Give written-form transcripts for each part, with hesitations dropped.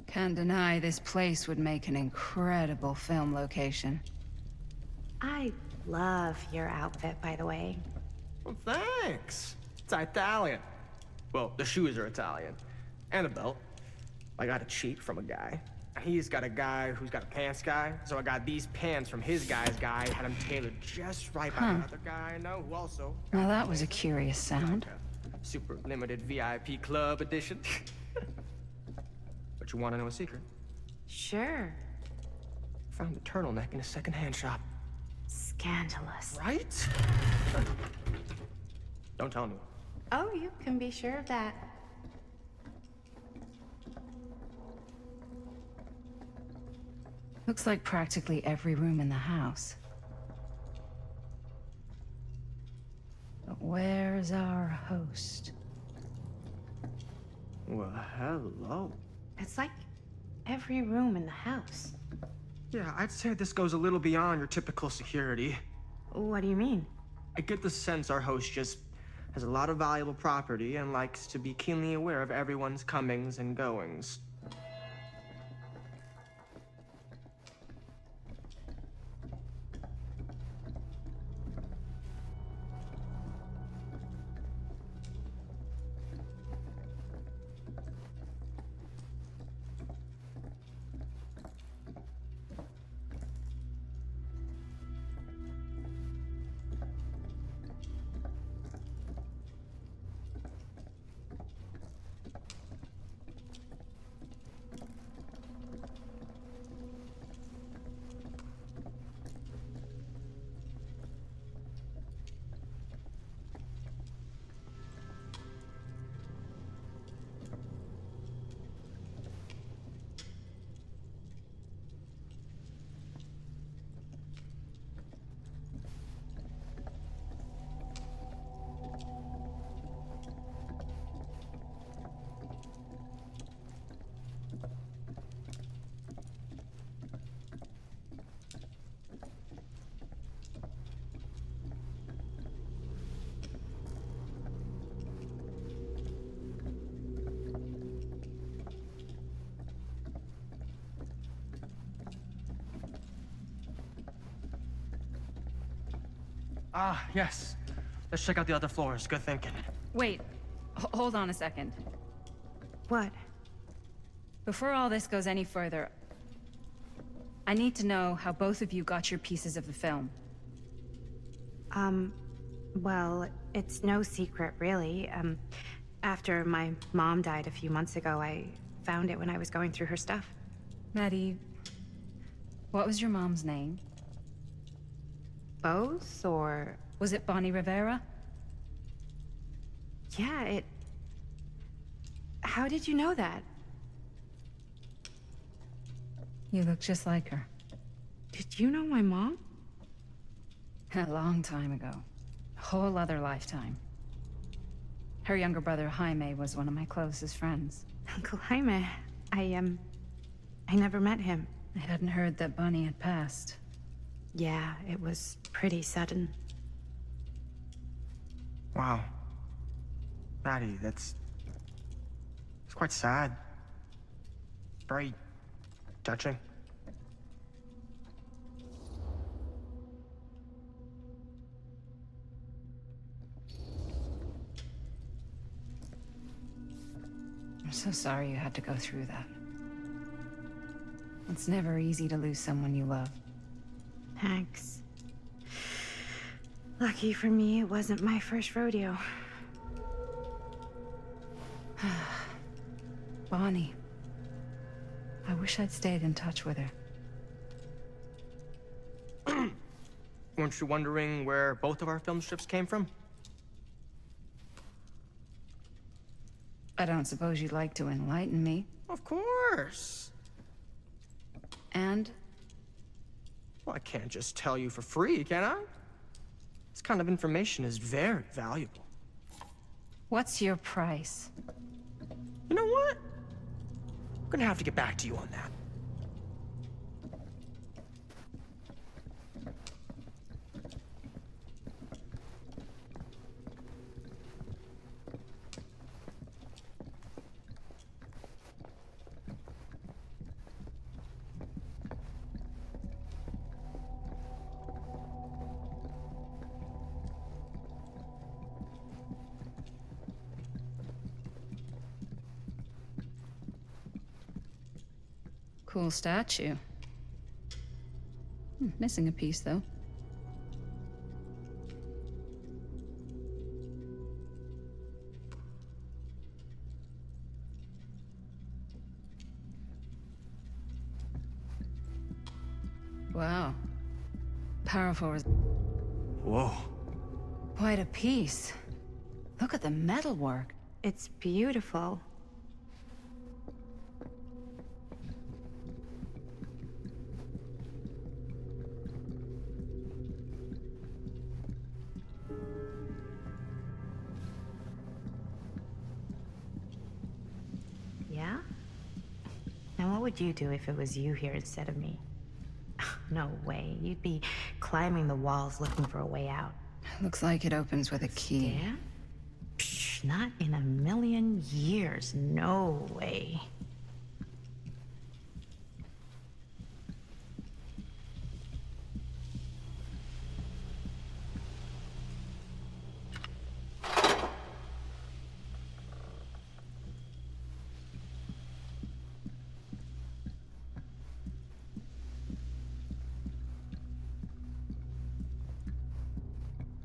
Can't deny this place would make an incredible film location. I love your outfit, by the way. Well, thanks. It's Italian. Well, the shoes are Italian. And a belt. I got a cheat from a guy. He's got a guy who's got a pants guy, so I got these pants from his guy's guy, had them tailored just right by another guy I know who also... Now that was a curious sound. Like a super limited VIP club edition. But you want to know a secret? Sure. Found a turtleneck in a secondhand shop. Scandalous. Right? Don't tell anyone. Oh, you can be sure of that. Looks like practically every room in the house. But where's our host? Well, hello. It's like every room in the house. Yeah, I'd say this goes a little beyond your typical security. What do you mean? I get the sense our host just has a lot of valuable property and likes to be keenly aware of everyone's comings and goings. Ah, yes. Let's check out the other floors. Good thinking. Wait, hold on a second. What? Before all this goes any further, I need to know how both of you got your pieces of the film. Well, it's no secret, really. After my mom died a few months ago, I found it when I was going through her stuff. Maddie, what was your mom's name? Both, or... Was it Bonnie Rivera? Yeah, it... How did you know that? You look just like her. Did you know my mom? A long time ago. A whole other lifetime. Her younger brother, Jaime, was one of my closest friends. Uncle Jaime, I never met him. I hadn't heard that Bonnie had passed. Yeah, it was pretty sudden. Wow. Maddie, it's quite sad. Very touching. I'm so sorry you had to go through that. It's never easy to lose someone you love. Thanks. Lucky for me, it wasn't my first rodeo. Bonnie. I wish I'd stayed in touch with her. Weren't you wondering where both of our film strips came from? I don't suppose you'd like to enlighten me. Of course. And? Well, I can't just tell you for free, can I? This kind of information is very valuable. What's your price? You know what? I'm gonna have to get back to you on that. Cool statue. Missing a piece, though. Wow. Powerful. Whoa. Quite a piece. Look at the metalwork. It's beautiful. Yeah? Now what would you do if it was you here instead of me? No way. You'd be climbing the walls looking for a way out. Looks like it opens with a key. Yeah? Psh, not in a million years. No way.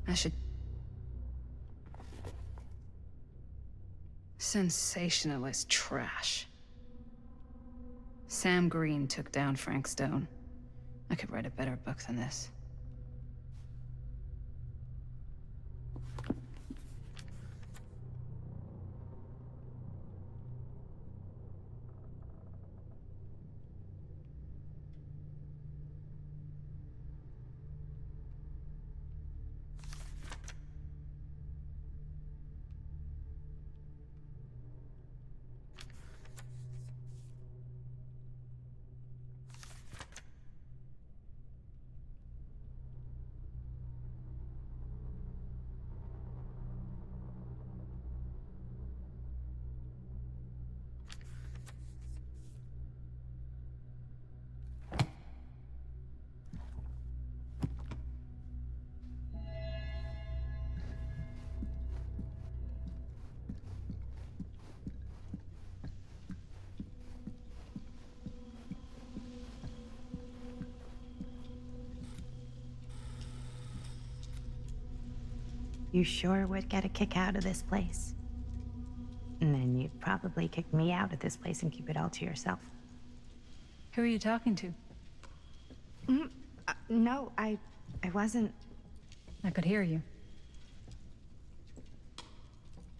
I should... Sensationalist trash. Sam Green took down Frank Stone. I could write a better book than this. You sure would get a kick out of this place. And then you'd probably kick me out of this place and keep it all to yourself. Who are you talking to? No, I wasn't. I could hear you.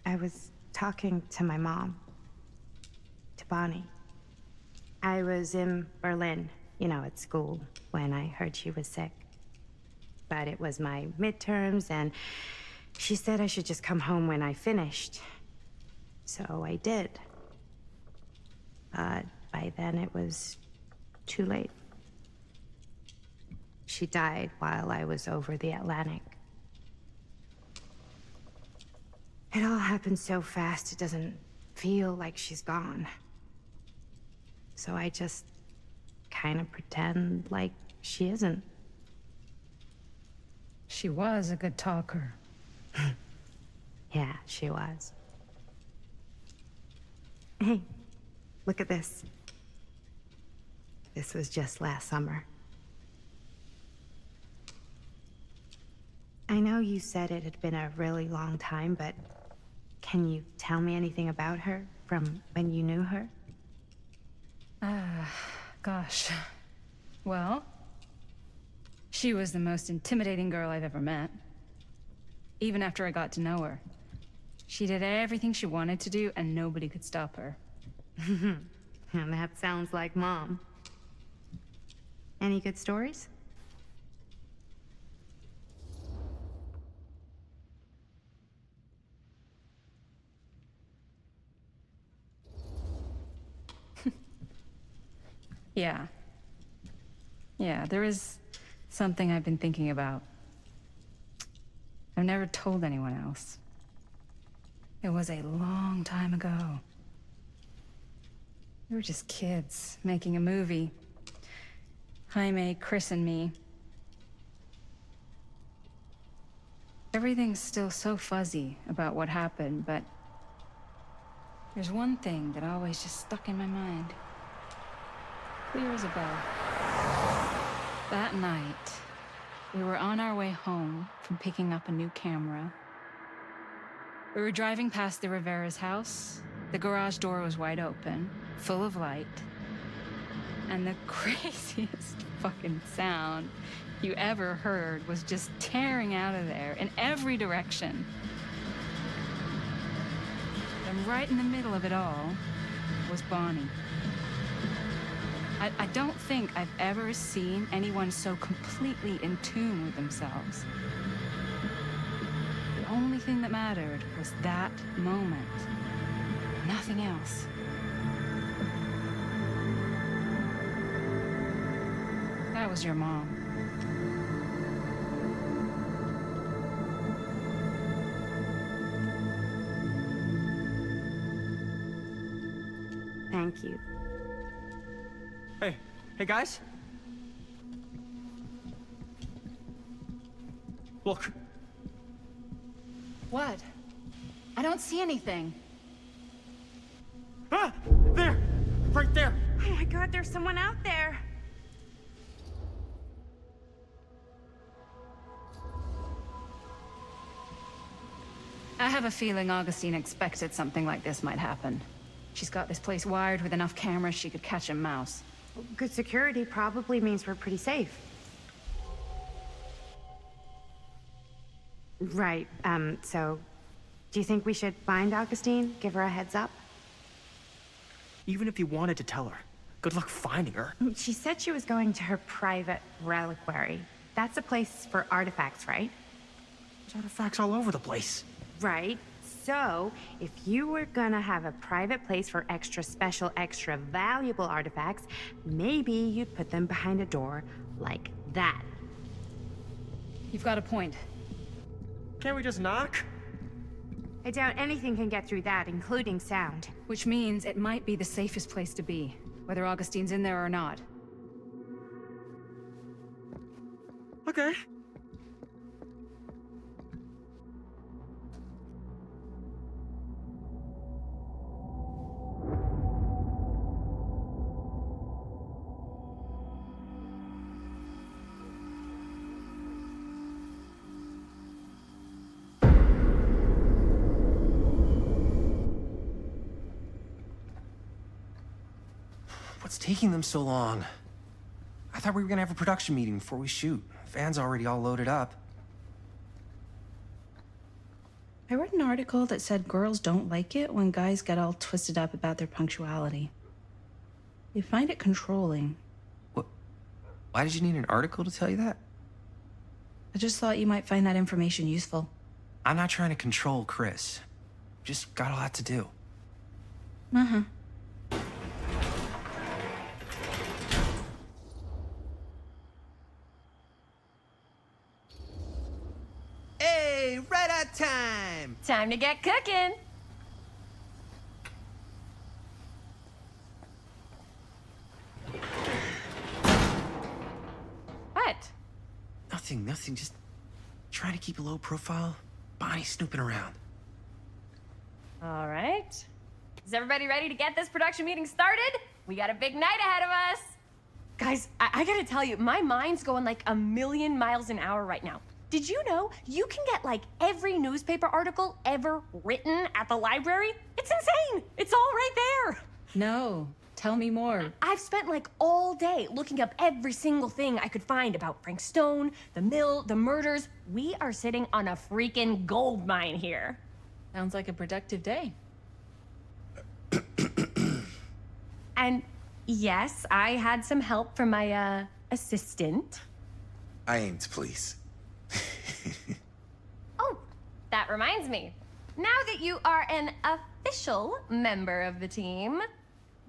I was talking to my mom. To Bonnie. I was in Berlin, you know, at school, when I heard she was sick. But it was my midterms, and she said I should just come home when I finished. So I did. But by then it was too late. She died while I was over the Atlantic. It all happened so fast, it doesn't feel like she's gone. So I just kind of pretend like she isn't. She was a good talker. Yeah, she was. Hey, look at this. This was just last summer. I know you said it had been a really long time, but can you tell me anything about her from when you knew her? Gosh. Well, she was the most intimidating girl I've ever met. Even after I got to know her. She did everything she wanted to do, and nobody could stop her. And that sounds like Mom. Any good stories? Yeah. Yeah, there is something I've been thinking about. I've never told anyone else. It was a long time ago. We were just kids, making a movie. Jaime, Chris, and me. Everything's still so fuzzy about what happened, but there's one thing that always just stuck in my mind. clear as a bell. That night, we were on our way home from picking up a new camera. We were driving past the Rivera's house. The garage door was wide open, full of light. And the craziest fucking sound you ever heard was just tearing out of there in every direction. And right in the middle of it all was Bonnie. I don't think I've ever seen anyone so completely in tune with themselves. The only thing that mattered was that moment. Nothing else. That was your mom. Thank you. Hey guys. Look. What? I don't see anything. Ah! There! Right there! Oh my God, there's someone out there. I have a feeling Augustine expected something like this might happen. She's got this place wired with enough cameras she could catch a mouse. Good security probably means we're pretty safe. Right, so do you think we should find Augustine? Give her a heads up? Even if you wanted to tell her, good luck finding her. She said she was going to her private reliquary. That's a place for artifacts, right? There's artifacts all over the place. Right. So, if you were gonna have a private place for extra special, extra valuable artifacts, maybe you'd put them behind a door like that. You've got a point. Can't we just knock? I doubt anything can get through that, including sound. Which means it might be the safest place to be, whether Augustine's in there or not. Okay. What's taking them so long? I thought we were gonna have a production meeting before we shoot. Van's already all loaded up. I read an article that said girls don't like it when guys get all twisted up about their punctuality. They find it controlling. What? Why did you need an article to tell you that? I just thought you might find that information useful. I'm not trying to control Chris. Just got a lot to do. Uh-huh. Hey, right on time! Time to get cooking. What? Nothing. Just trying to keep a low profile. Bonnie snooping around. All right. Is everybody ready to get this production meeting started? We got a big night ahead of us. Guys, I gotta tell you, my mind's going like a million miles an hour right now. Did you know you can get like every newspaper article ever written at the library? It's insane. It's all right there. No, tell me more. I've spent like all day looking up every single thing I could find about Frank Stone, the mill, the murders. We are sitting on a freaking gold mine here. Sounds like a productive day. And yes, I had some help from my assistant. I aim to please. Oh, that reminds me. Now that you are an official member of the team,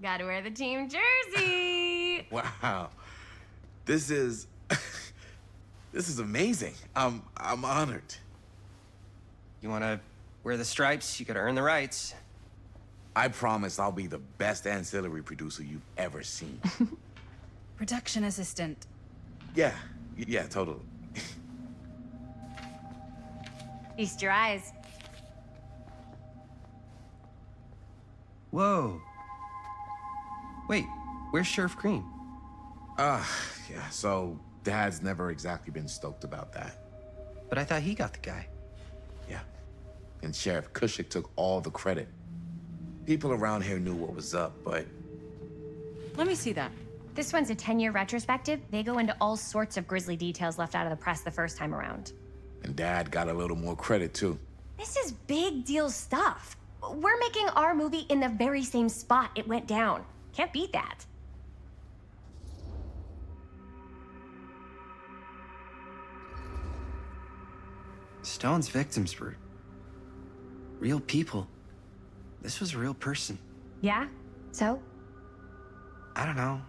gotta wear the team jersey. Wow. This is this is amazing. I'm honored. You wanna wear the stripes? You gotta earn the rights. I promise I'll be the best ancillary producer you've ever seen. Production assistant. Yeah, totally. Feast your eyes. Whoa. Wait, where's Sheriff Green? Yeah, so Dad's never exactly been stoked about that. But I thought he got the guy. Yeah. And Sheriff Cushik took all the credit. People around here knew what was up, but Let me see that. This one's a 10-year retrospective. They go into all sorts of grisly details left out of the press the first time around. and Dad got a little more credit too. This is big deal stuff. We're making our movie in the very same spot it went down. Can't beat that. Stone's victims were real people. This was a real person. Yeah? So? I don't know.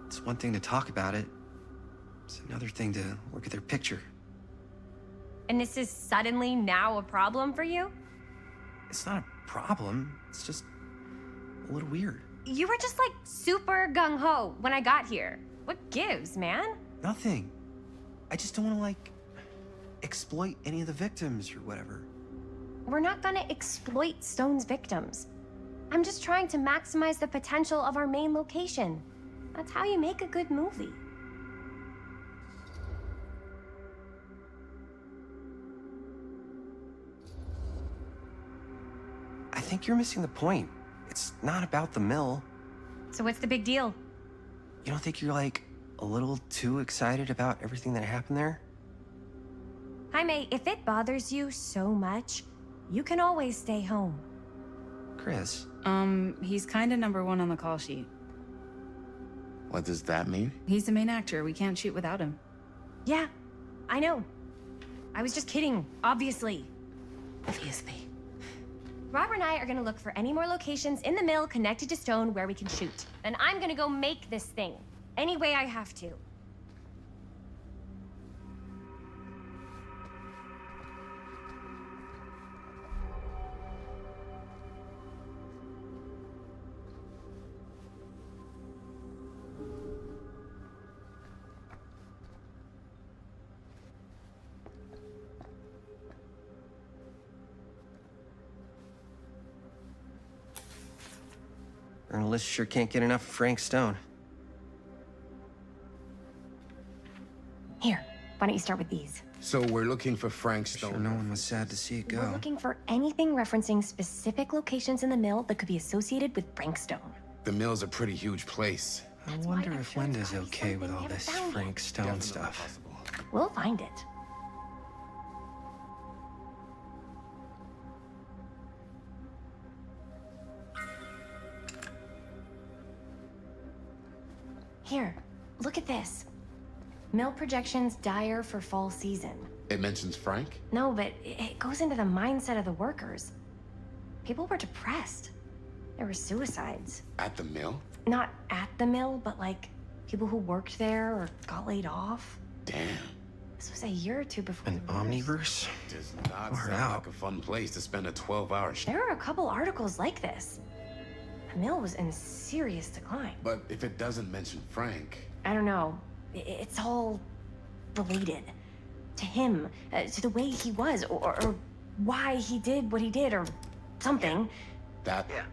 It's one thing to talk about it. It's another thing to look at their picture. And this is suddenly now a problem for you? It's not a problem. It's just a little weird. You were just like super gung-ho when I got here. What gives, man? Nothing. I just don't want to, like, exploit any of the victims or whatever. We're not gonna exploit Stone's victims. I'm just trying to maximize the potential of our main location. That's how you make a good movie. I think you're missing the point. It's not about the mill. So what's the big deal? You don't think you're, like, a little too excited about everything that happened there? Jaime, if it bothers you so much, you can always stay home. Chris, He's kinda number one on the call sheet. What does that mean? He's the main actor. We can't shoot without him. Yeah, I know. I was just kidding, obviously. Obviously. Robert and I are gonna look for any more locations in the mill connected to Stone where we can shoot. Then I'm gonna go make this thing. Any way I have to. journalists sure can't get enough of Frank Stone. Here, why don't you start with these? So we're looking for Frank Sure, Stone. no one was sad to see it go. We're looking for anything referencing specific locations in the mill that could be associated with Frank Stone. The mill's a pretty huge place. I That's why wonder I'm if sure it's Linda's probably okay with something all we haven't this found yet. Frank Stone Definitely stuff. possible. We'll find it. Here, look at this. Mill projections dire for fall season. It mentions Frank? No, but it goes into the mindset of the workers. People were depressed. There were suicides. At the mill? Not at the mill, but like people who worked there or got laid off. Damn. This was a year or two before An the wars. omniverse? Does not Far sound out. like a fun place to spend a 12-hour shift. There are a couple articles like this. The mill was in serious decline. But if it doesn't mention Frank, I don't know. It's all related to him, to the way he was, or why he did what he did, or something. that... Yeah,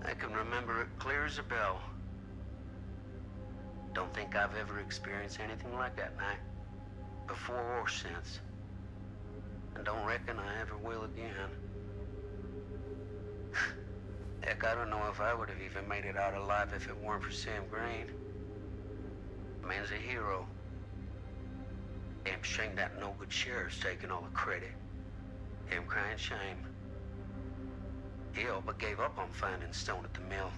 I can remember it clear as a bell. Don't think I've ever experienced anything like that night, before or since. And don't reckon I ever will again. Heck, I don't know if I would have even made it out alive if it weren't for Sam Green. Man's a hero. Damn shame that no-good sheriff's taking all the credit. Damn crying shame. He all but gave up on finding Stone at the mill.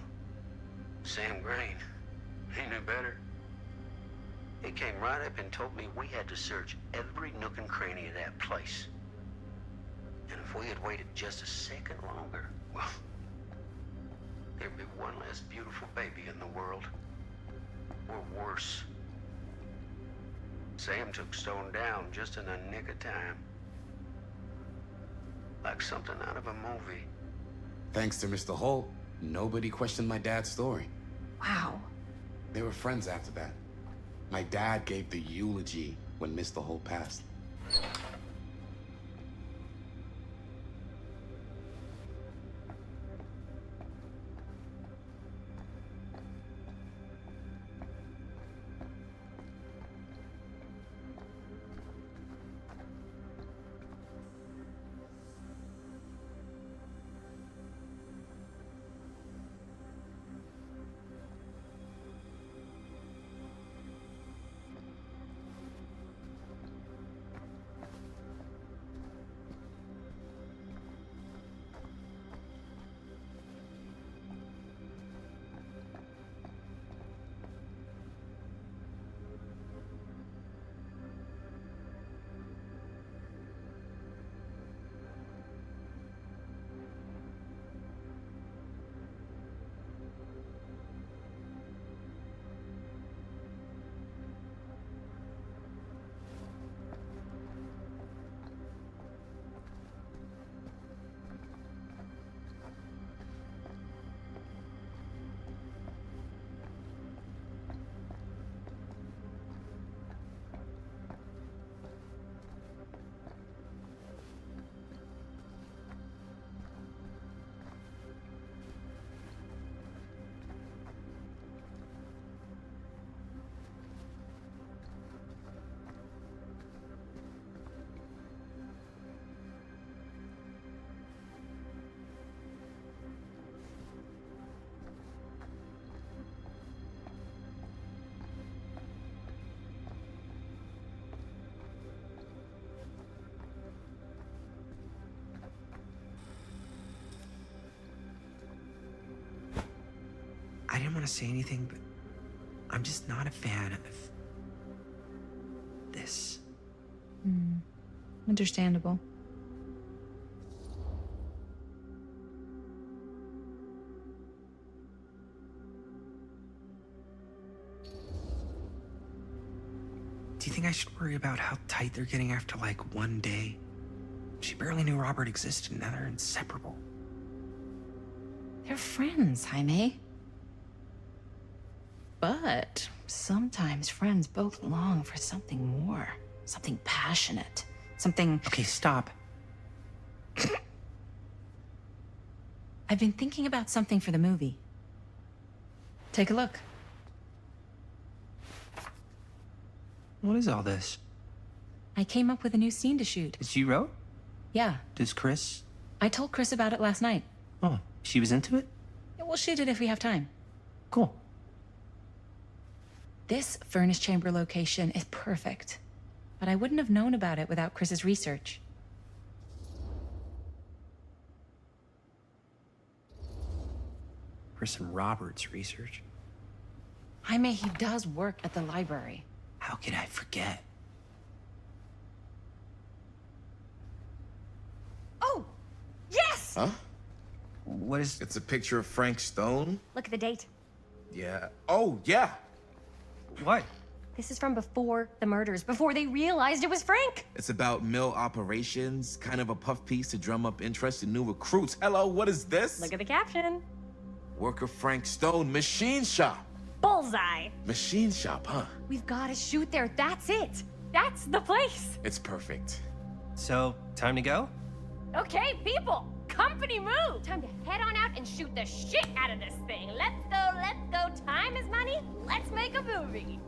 Sam Green, he knew better. He came right up and told me we had to search every nook and cranny of that place. And if we had waited just a second longer, well, there'd be one less beautiful baby in the world. Or worse. Sam took Stone down just in the nick of time. Like something out of a movie. Thanks to Mr. Holt, nobody questioned my dad's story. Wow. They were friends after that. My dad gave the eulogy when Mr. Holt passed. I didn't want to say anything, but I'm just not a fan of this. Understandable. Do you think I should worry about how tight they're getting after like one day? She barely knew Robert existed, and now they're inseparable. They're friends, Jaime. But sometimes friends both long for something more, something passionate, something. Okay, stop. I've been thinking about something for the movie. Take a look. What is all this? I came up with a new scene to shoot. That you wrote? Yeah, Does Chris? I told Chris about it last night. Oh, she was into it? Yeah, we'll shoot it if we have time. Cool. This furnace chamber location is perfect, but I wouldn't have known about it without Chris's research. Chris and Robert's research. Jaime, he does work at the library. How could I forget? Oh, yes! Huh? What is... It's a picture of Frank Stone? Look at the date. Yeah. Oh, yeah. What? This is from before the murders, before they realized it was Frank. It's about mill operations, kind of a puff piece to drum up interest in new recruits. Hello, what is this? Look at the caption. Worker Frank Stone, machine shop. Bullseye. Machine shop, huh? We've got to shoot there. That's it. That's the place. It's perfect. So, time to go? Okay, people. Company move. Time to head on out and shoot the shit out of this thing. Let's go, let's go. Time is money. Let's make a movie.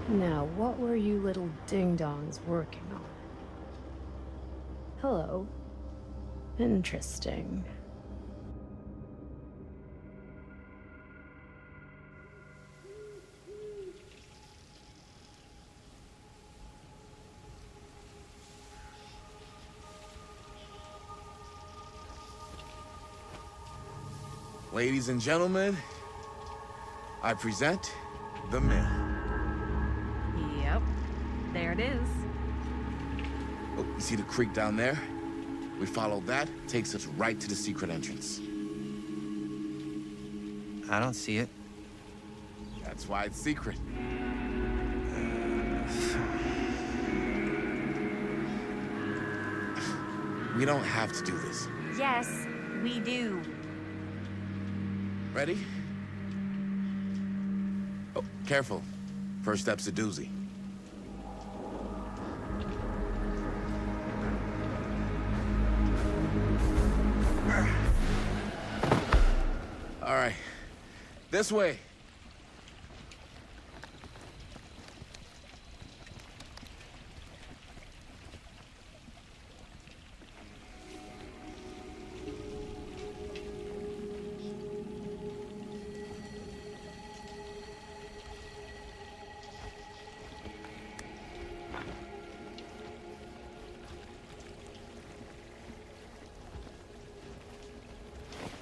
Now, what were you little ding-dongs working on? Hello. Interesting. Ladies and gentlemen, I present the mill. Yep. There it is. Oh, you see the creek down there? We follow that, takes us right to the secret entrance. I don't see it. That's why it's secret. We don't have to do this. Yes, we do. Ready? Oh, careful. First step's a doozy. All right. This way.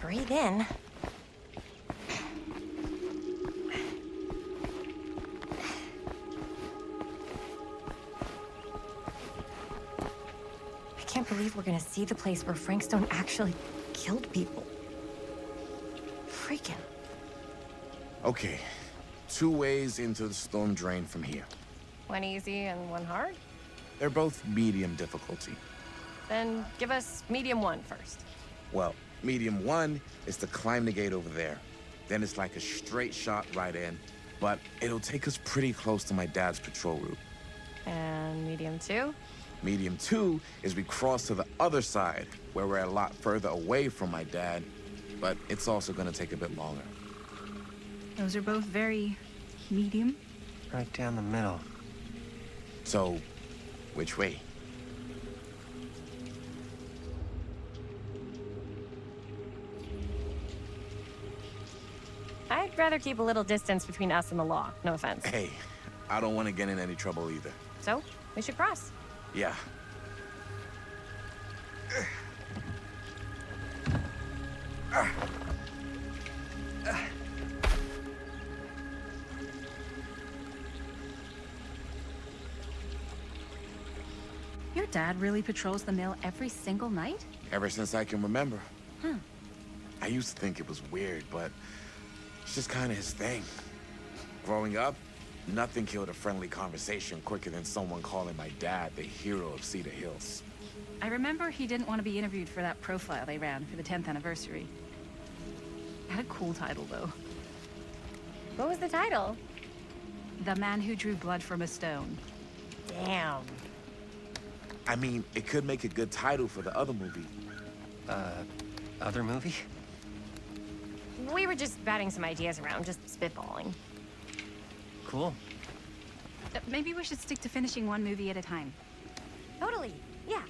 Breathe in. I can't believe we're gonna see the place where Frank Stone actually killed people. Freaking. Okay. 2 ways into the storm drain from here. One easy and one hard? They're both medium difficulty. Then give us medium one first. Well, medium 1 is to climb the gate over there. Then it's like a straight shot right in, but it'll take us pretty close to my dad's patrol route. And medium two? Medium 2 is we cross to the other side, where we're a lot further away from my dad, but it's also gonna take a bit longer. Those are both very medium. Right down the middle. So, which way? I'd rather keep a little distance between us and the law, no offense. Hey, I don't want to get in any trouble either. So, we should cross. Yeah. Your dad really patrols the mill every single night? Ever since I can remember. Huh. I used to think it was weird, but it's just kind of his thing. Growing up, nothing killed a friendly conversation quicker than someone calling my dad the hero of Cedar Hills. I remember he didn't want to be interviewed for that profile they ran for the 10th anniversary. Had a cool title, though. What was the title? The Man Who Drew Blood from a Stone. Damn. I mean, it could make a good title for the other movie. Other movie? We were just batting some ideas around, just spitballing. Cool. Maybe we should stick to finishing one movie at a time. Totally. Yeah.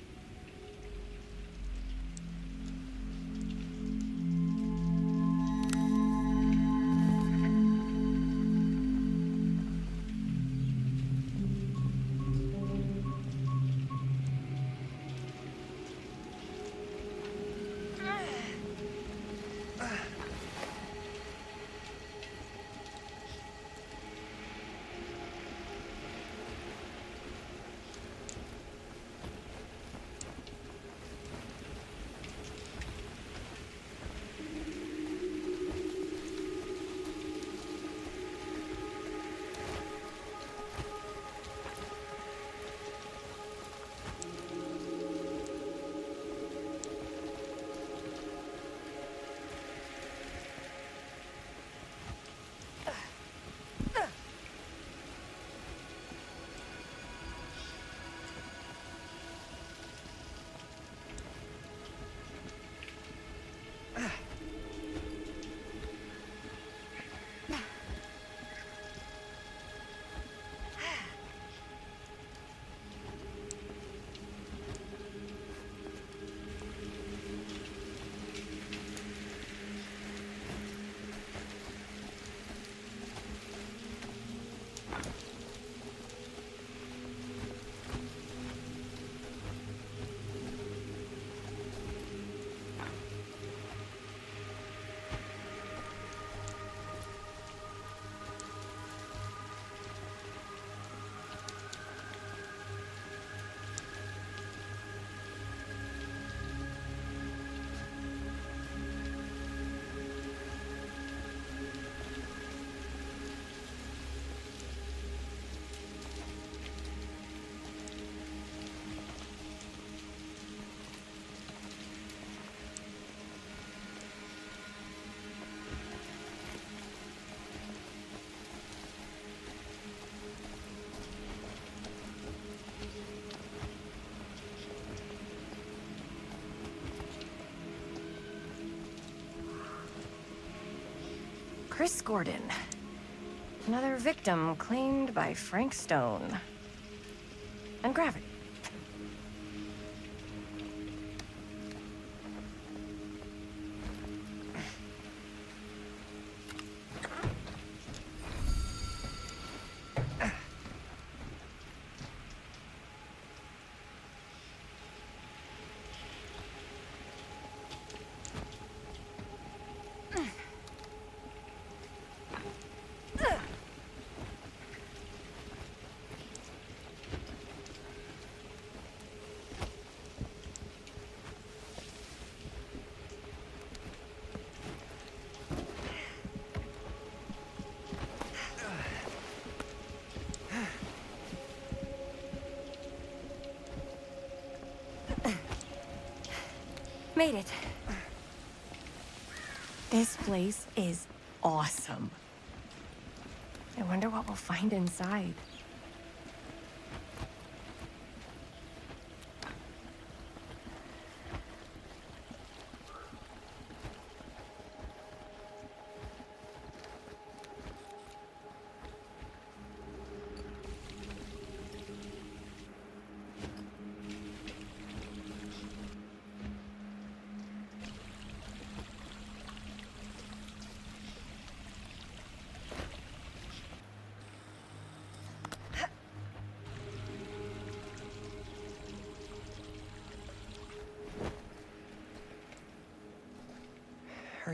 Chris Gordon. Another victim claimed by Frank Stone. And gravity. Made it. This place is awesome. I wonder what we'll find inside.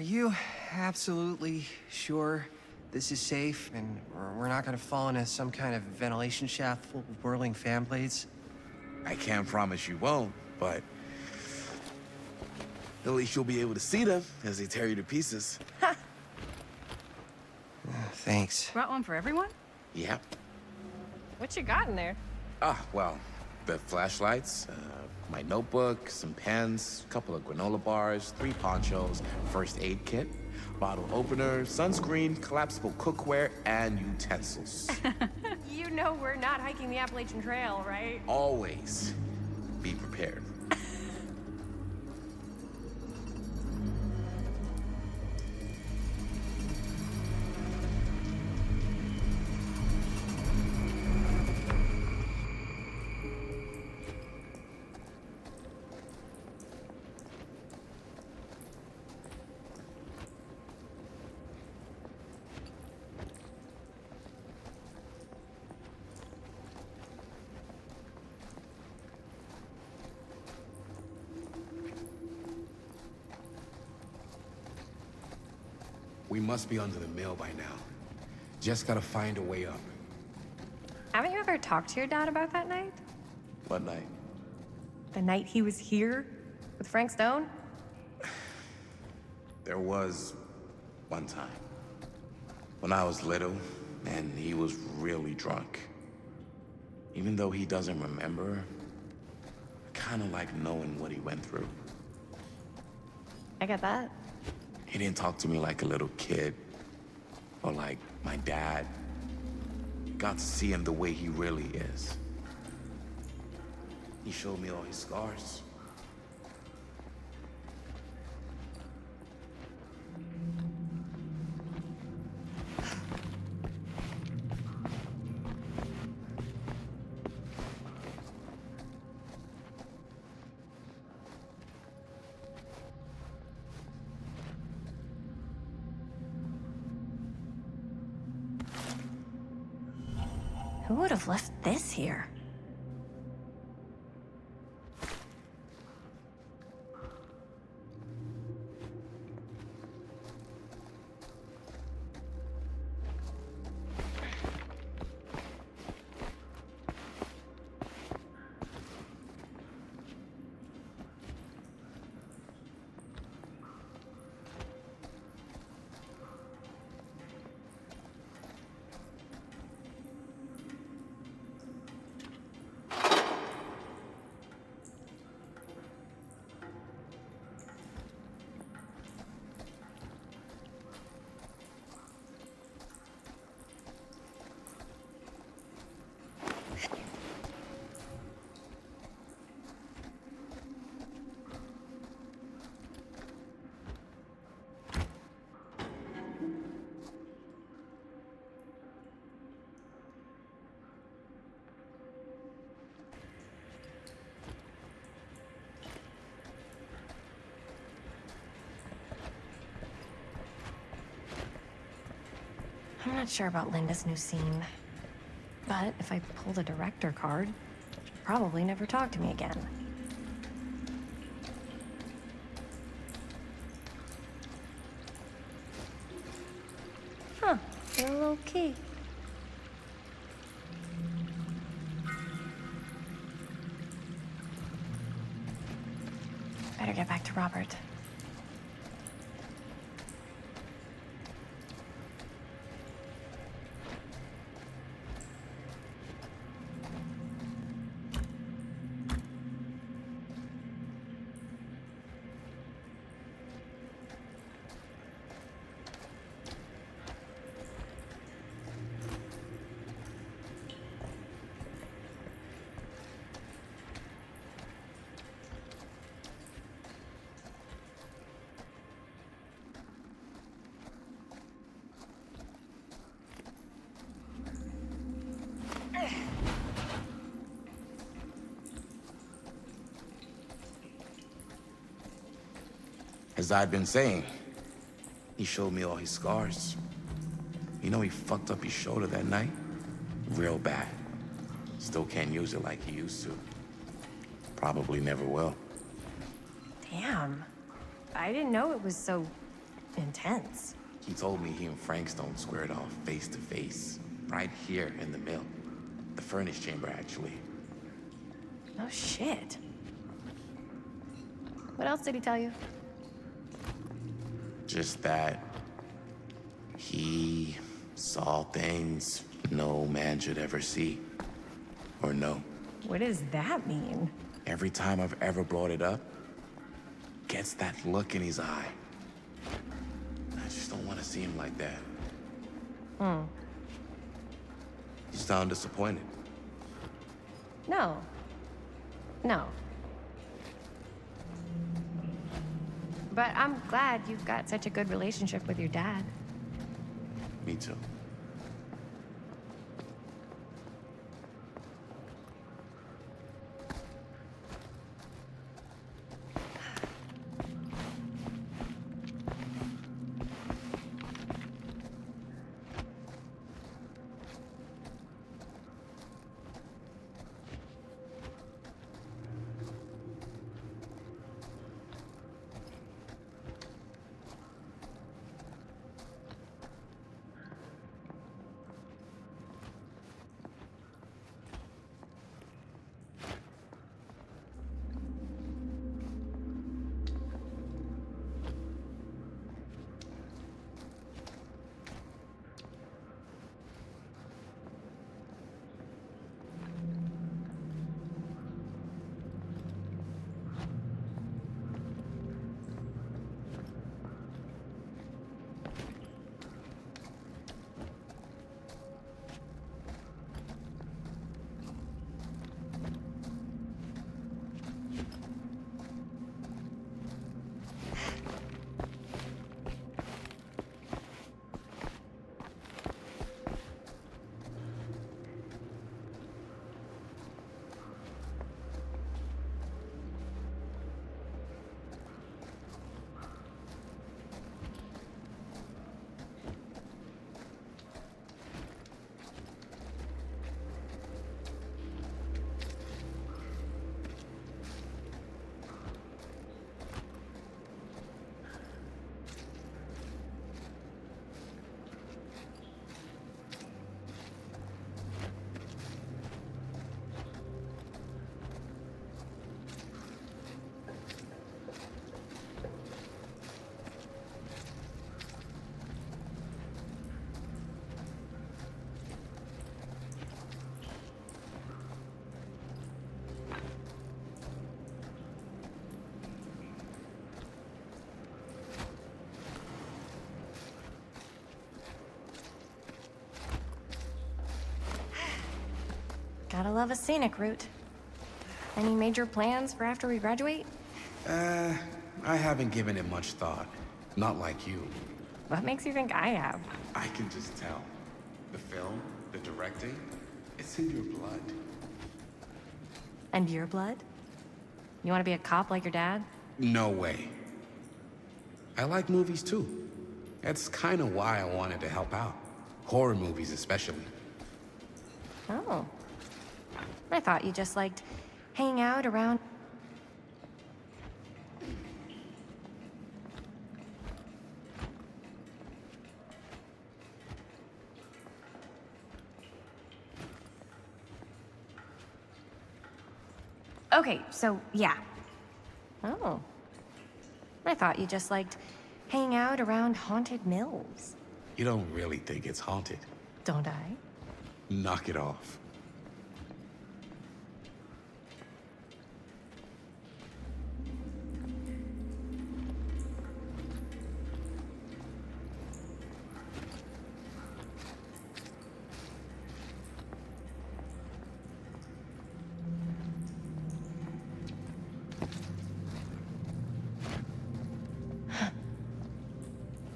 you absolutely sure this is safe and we're not gonna fall into some kind of ventilation shaft full of whirling fan blades? I can't promise you won't, but at least you'll be able to see them as they tear you to pieces. Thanks. Brought one for everyone? Yep. What you got in there? Well, the flashlights, my notebook, some pens, a couple of granola bars, 3 ponchos, first aid kit, bottle opener, sunscreen, collapsible cookware, and utensils. You know we're not hiking the Appalachian Trail, right? Always be prepared. We must be under the mill by now. Just gotta find a way up. Haven't you ever talked to your dad about that night? What night? The night he was here with Frank Stone? There was one time when I was little and he was really drunk. Even though he doesn't remember, I kind of like knowing what he went through. I get that. He didn't talk to me like a little kid or like my dad. Got to see him the way he really is. He showed me all his scars. Who would have left this here? I'm not sure about Linda's new scene. But if I pull the director card, she'll probably never talk to me again. Huh, a little key. Better get back to Robert. As I've been saying, he showed me all his scars. You know he fucked up his shoulder that night? Real bad. Still can't use it like he used to. Probably never will. Damn. I didn't know it was so intense. He told me he and Frankstone squared off face to face, right here in the mill. The furnace chamber, actually. Oh, shit. What else did he tell you? Just that he saw things no man should ever see or know. What does that mean? Every time I've ever brought it up, gets that look in his eye. I just don't want to see him like that. You sound disappointed. No. No. But I'm glad you've got such a good relationship with your dad. Me too. Gotta love a scenic route. Any major plans for after we graduate? I haven't given it much thought. Not like you. What makes you think I have? I can just tell. The film, the directing, it's in your blood. And your blood? You want to be a cop like your dad? No way. I like movies too. That's kind of why I wanted to help out. Horror movies especially. Oh. I thought you just liked hanging out around. Okay, so yeah. Oh. I thought you just liked hanging out around haunted mills. You don't really think it's haunted. Don't I? Knock it off.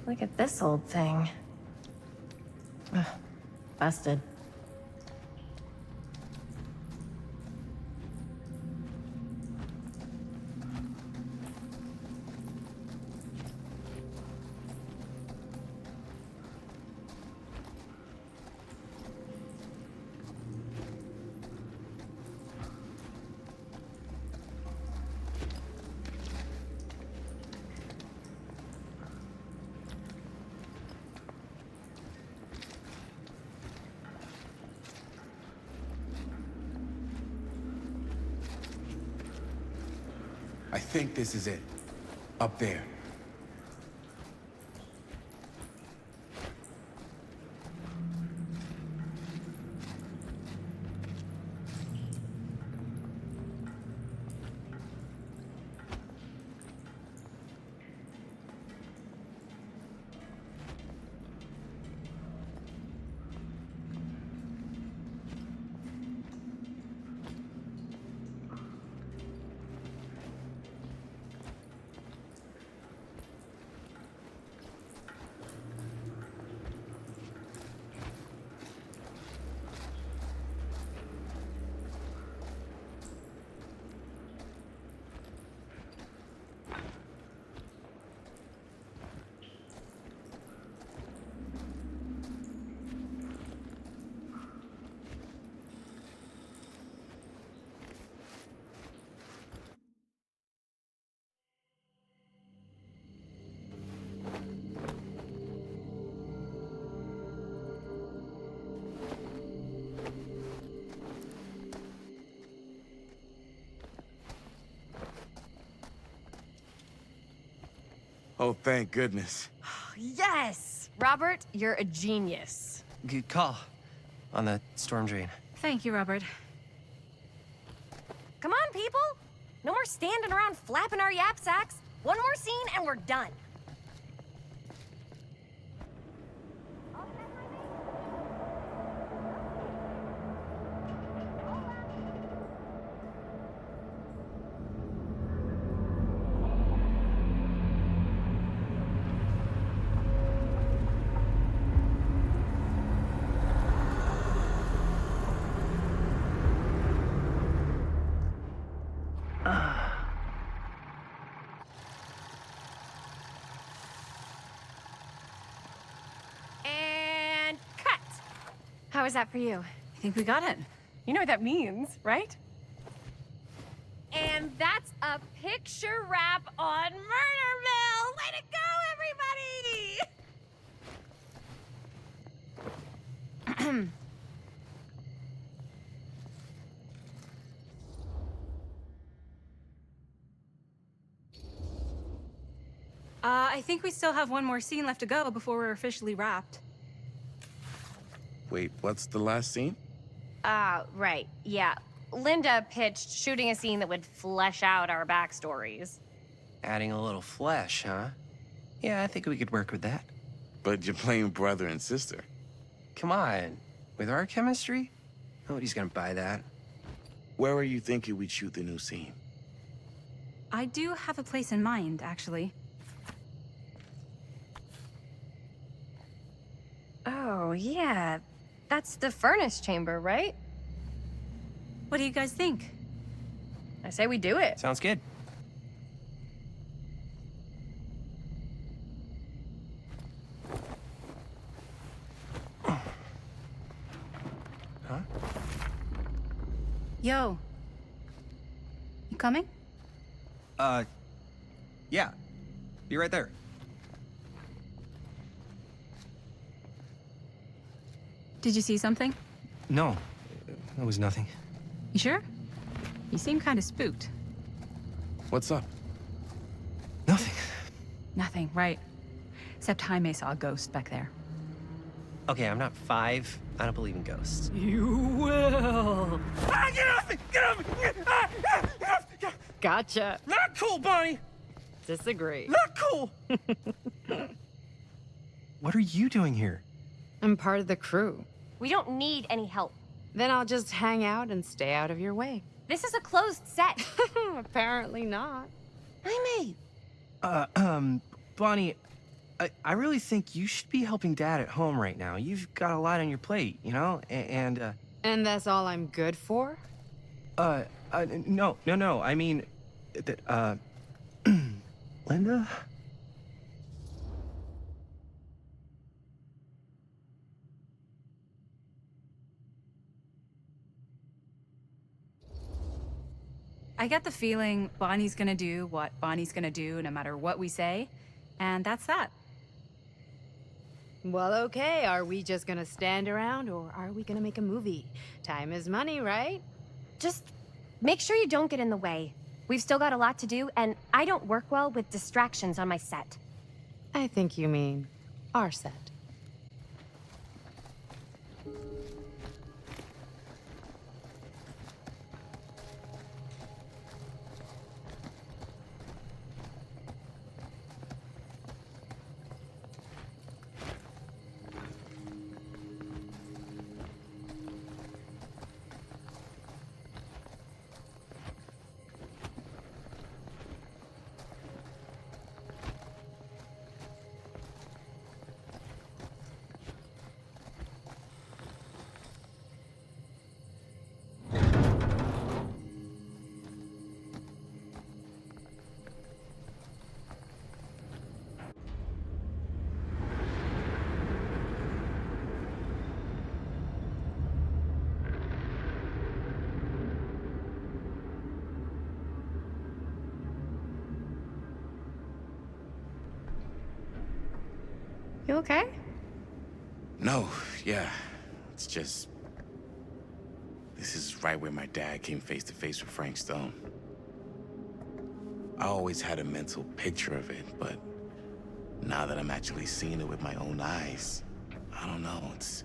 Look at this old thing. Ugh, busted. I think this is it. Up there. Oh, thank goodness. Yes! Robert, you're a genius. Good call on the storm drain. Thank you, Robert. Come on, people! No more standing around flapping our yap sacks. One more scene and we're done. And cut! How was that for you? I think we got it. You know what that means, right? And that's a picture wrap on Murderville! Way to go, everybody! I think we still have one more scene left to go before we're officially wrapped. Wait, what's the last scene? Right, yeah. Linda pitched shooting a scene that would flesh out our backstories. Adding a little flesh, huh? Yeah, I think we could work with that. But you're playing brother and sister. Come on. With our chemistry? Nobody's gonna buy that. Where are you thinking we'd shoot the new scene? I do have a place in mind, actually. Oh, yeah. That's the furnace chamber, right? What do you guys think? I say we do it. Sounds good. Huh? Yo. You coming? Yeah. Be right there. Did you see something? No, it was nothing. You sure? You seem kind of spooked. What's up? Nothing. Nothing, right. Except Jaime saw a ghost back there. Okay, I'm not 5. I don't believe in ghosts. You will. Ah, get off me! Get off me! Gotcha. Not cool, Bonnie! Disagree. Not cool! What are you doing here? I'm part of the crew. We don't need any help. Then I'll just hang out and stay out of your way. This is a closed set. Apparently not. Jaime! Bonnie, I really think you should be helping Dad at home right now. You've got a lot on your plate, you know? And that's all I'm good for? no. I mean, that, Linda? I get the feeling Bonnie's gonna do what Bonnie's gonna do no matter what we say, and that's that. Well, okay. Are we just gonna stand around or are we gonna make a movie? Time is money, right? Just make sure you don't get in the way. We've still got a lot to do, and I don't work well with distractions on my set. I think you mean our set. You okay? No, yeah. It's just... This is right where my dad came face to face with Frank Stone. I always had a mental picture of it, but now that I'm actually seeing it with my own eyes, I don't know, it's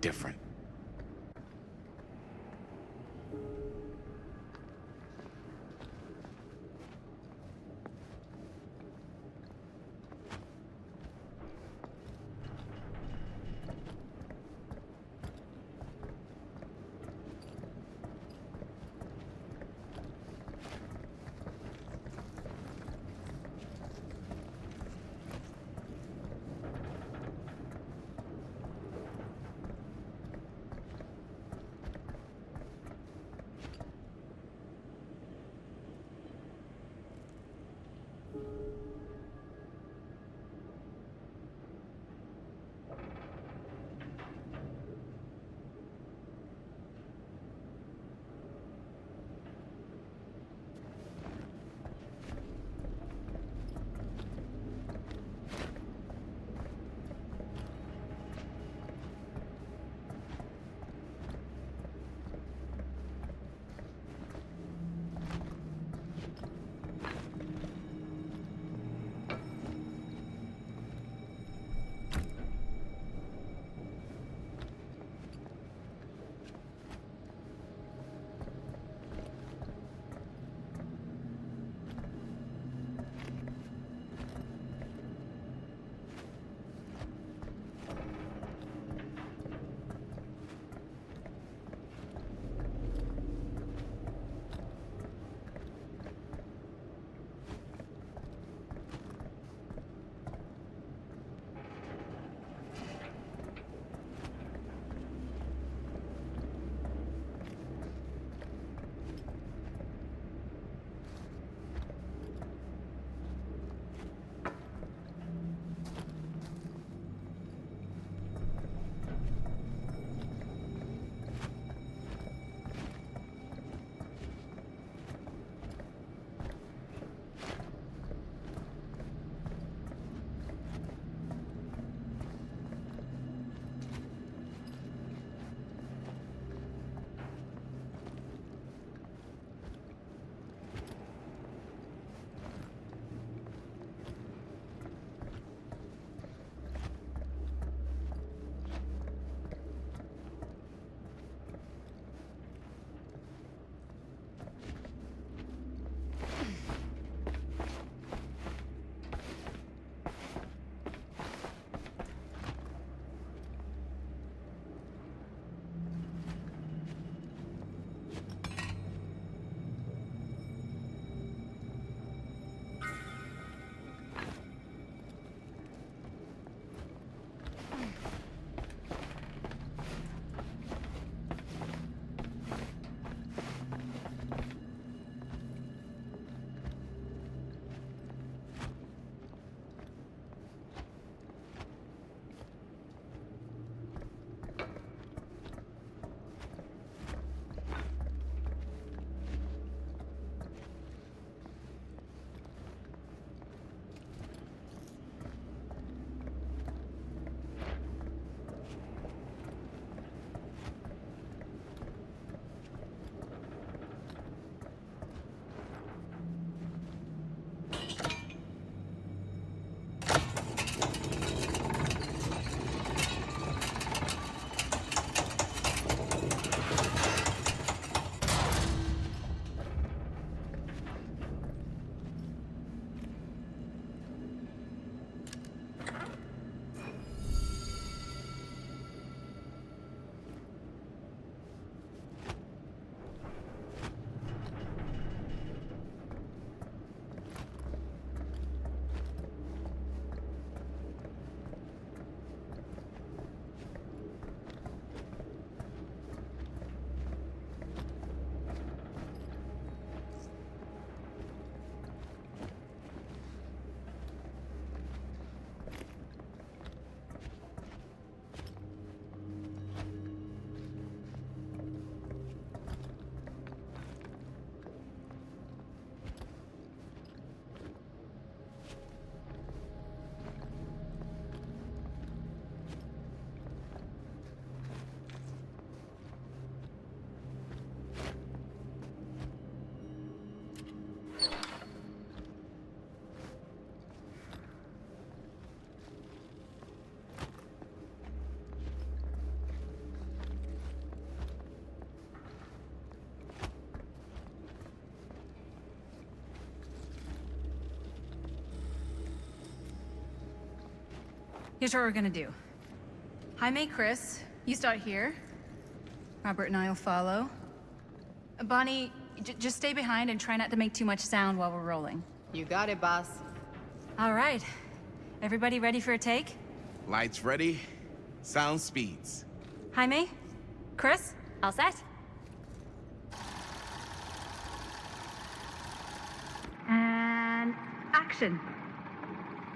different. Here's what we're gonna do. Jaime, Chris, you start here. Robert and I'll follow. Bonnie, just stay behind and try not to make too much sound while we're rolling. You got it, boss. All right. Everybody ready for a take? Lights ready, sound speeds. Jaime? Chris? All set? And action.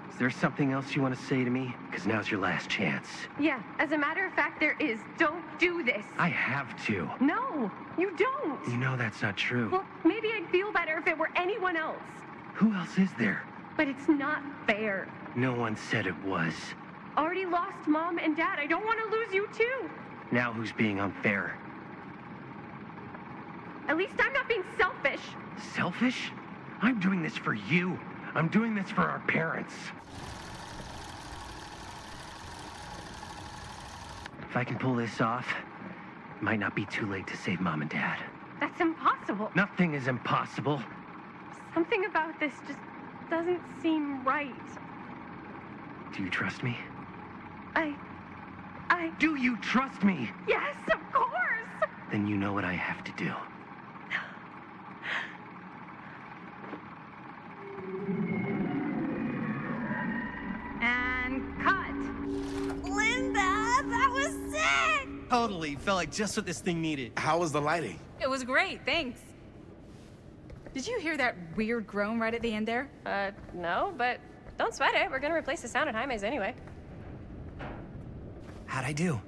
Is there something else you want to say to me? Because now's your last chance. Yeah, as a matter of fact, there is. Don't do this. I have to. No, you don't. You know that's not true. Well, maybe I'd feel better if it were anyone else. Who else is there? But it's not fair. No one said it was. Already lost Mom and Dad. I don't want to lose you too. Now who's being unfair? At least I'm not being selfish. Selfish? I'm doing this for you. I'm doing this for our parents. If I can pull this off, it might not be too late to save Mom and Dad. That's impossible. Nothing is impossible. Something about this just doesn't seem right. Do you trust me? I... Do you trust me? Yes, of course! Then you know what I have to do. And cut. Linda, that was sick! Totally. Felt like just what this thing needed. How was the lighting? It was great, thanks. Did you hear that weird groan right at the end there? No, but don't sweat it. We're gonna replace the sound at Jaime's anyway. How'd I do?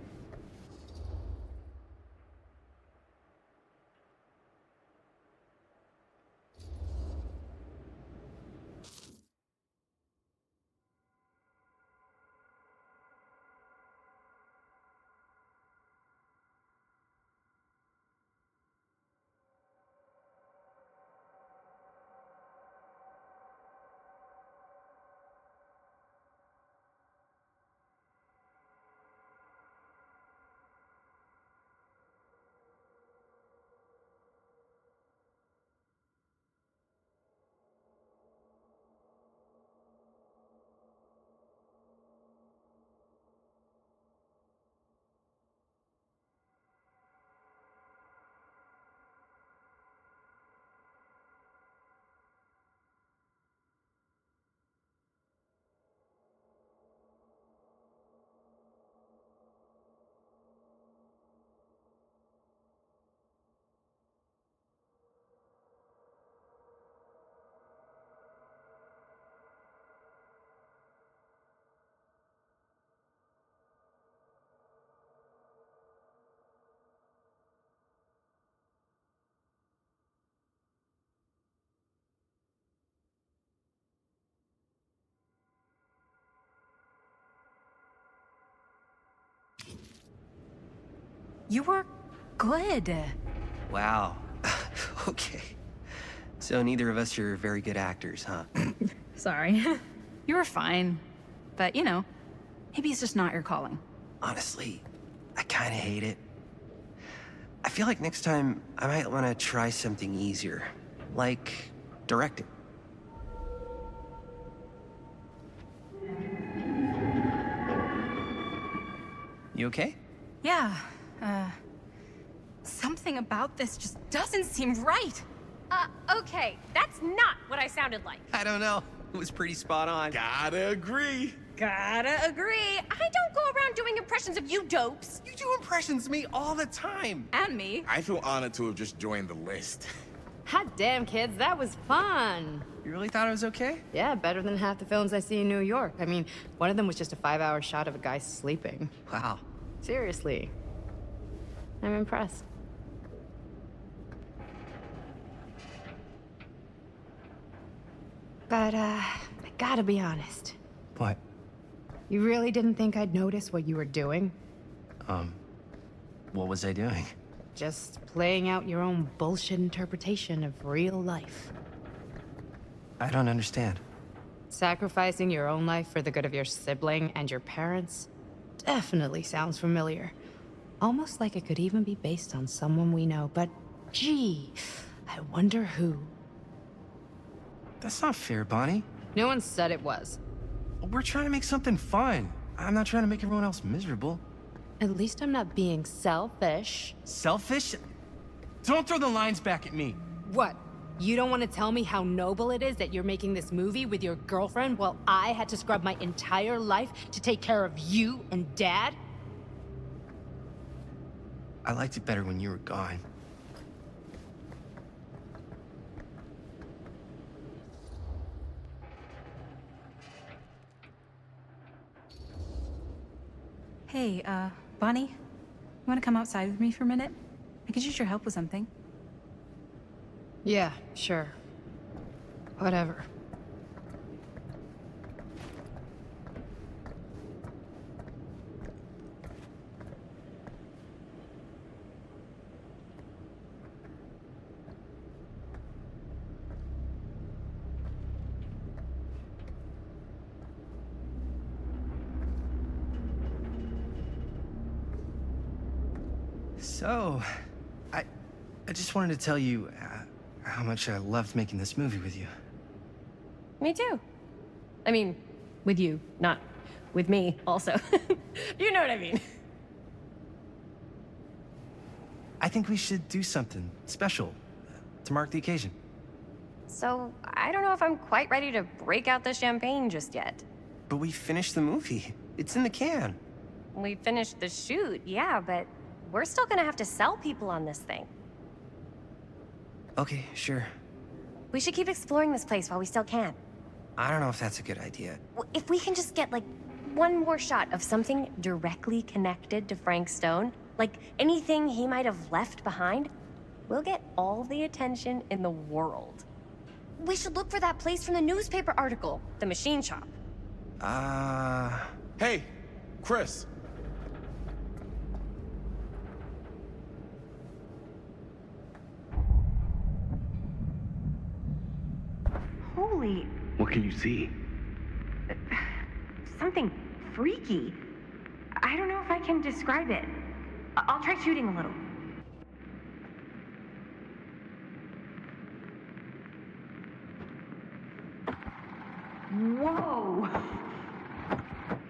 You were good. Wow. Okay. So neither of us are very good actors, huh? Sorry. You were fine. But, you know, maybe it's just not your calling. Honestly, I kind of hate it. I feel like next time I might want to try something easier, like directing. You okay? Yeah, something about this just doesn't seem right. Okay, that's not what I sounded like. I don't know. It was pretty spot on. Gotta agree. Gotta agree. I don't go around doing impressions of you dopes. You do impressions of me all the time. And me. I feel honored to have just joined the list. Hot damn, kids, that was fun. You really thought it was okay? Yeah, better than half the films I see in New York. I mean, one of them was just a 5-hour shot of a guy sleeping. Wow. Seriously. I'm impressed. But, I gotta be honest. What? You really didn't think I'd notice what you were doing? What was I doing? Just playing out your own bullshit interpretation of real life. I don't understand. Sacrificing your own life for the good of your sibling and your parents definitely sounds familiar. Almost like it could even be based on someone we know, but gee, I wonder who. That's not fair, Bonnie. No one said it was. We're trying to make something fun. I'm not trying to make everyone else miserable. At least I'm not being selfish. Selfish? Don't throw the lines back at me. What? You don't want to tell me how noble it is that you're making this movie with your girlfriend while I had to scrub my entire life to take care of you and Dad? I liked it better when you were gone. Hey, Bonnie, you want to come outside with me for a minute? I could use your help with something. Yeah, sure. Whatever. So, I just wanted to tell you how much I loved making this movie with you. Me too. I mean, with you, not with me, also. You know what I mean. I think we should do something special to mark the occasion. So, I don't know if I'm quite ready to break out the champagne just yet. But we finished the movie. It's in the can. We finished the shoot, yeah, but we're still gonna have to sell people on this thing. Okay, sure. We should keep exploring this place while we still can. I don't know if that's a good idea. If we can just get, like, one more shot of something directly connected to Frank Stone, like anything he might have left behind, we'll get all the attention in the world. We should look for that place from the newspaper article, the machine shop. Hey, Chris. Holy, What can you see? something freaky. I don't know if I can describe it. I'll try shooting a little. Whoa!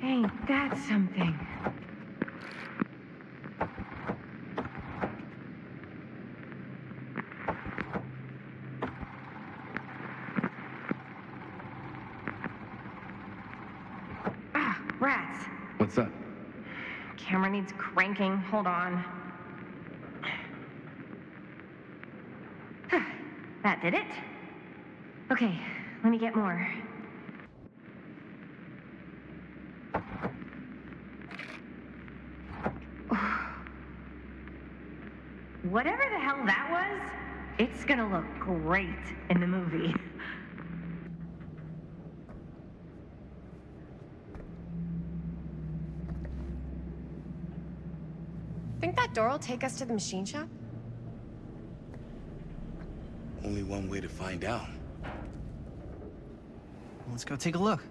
Ain't that something? Ah, rats. What's up? Camera needs cranking. Hold on. That did it. Okay, let me get more. Whatever the hell that was, it's gonna look great in the movie. Think that door will take us to the machine shop? Only one way to find out. Let's go take a look.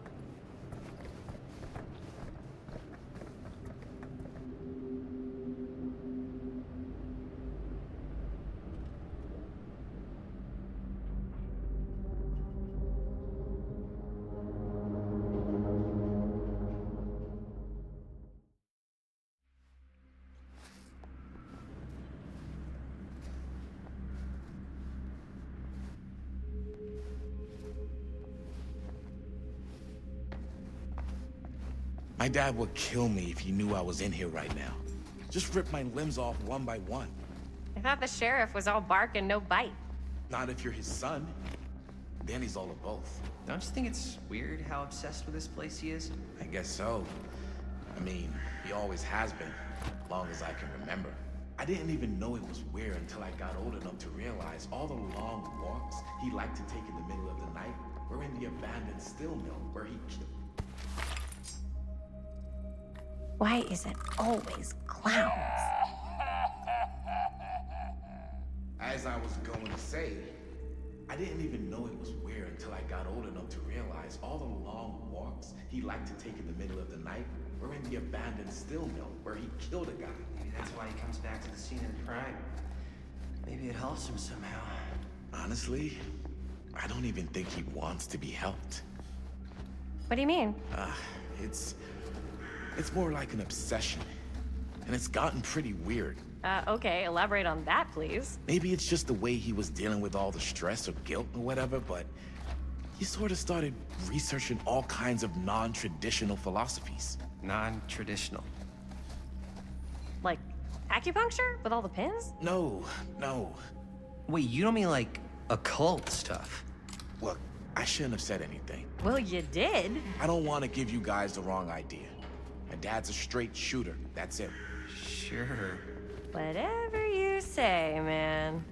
My dad would kill me if he knew I was in here right now. Just rip my limbs off one by one. I thought the sheriff was all bark and no bite. Not if you're his son. Danny's all of both. Don't you think it's weird how obsessed with this place he is? I guess so. I mean, he always has been, as long as I can remember. I didn't even know it was weird until I got old enough to realize all the long walks he liked to take in the middle of the night were in the abandoned steel mill where he killed. Why is it always clowns? As I was going to say, I didn't even know it was weird until I got old enough to realize all the long walks he liked to take in the middle of the night were in the abandoned steel mill where he killed a guy. Maybe that's why he comes back to the scene of the crime. Maybe it helps him somehow. Honestly, I don't even think he wants to be helped. What do you mean? It's It's more like an obsession. And it's gotten pretty weird. Okay, elaborate on that, please. Maybe it's just the way he was dealing with all the stress or guilt or whatever, but he sort of started researching all kinds of non-traditional philosophies. Non-traditional. Like acupuncture with all the pins? No. Wait, you don't mean like occult stuff? Look, I shouldn't have said anything. Well, you did. I don't want to give you guys the wrong idea. My dad's a straight shooter, that's it. Sure. Whatever you say, man.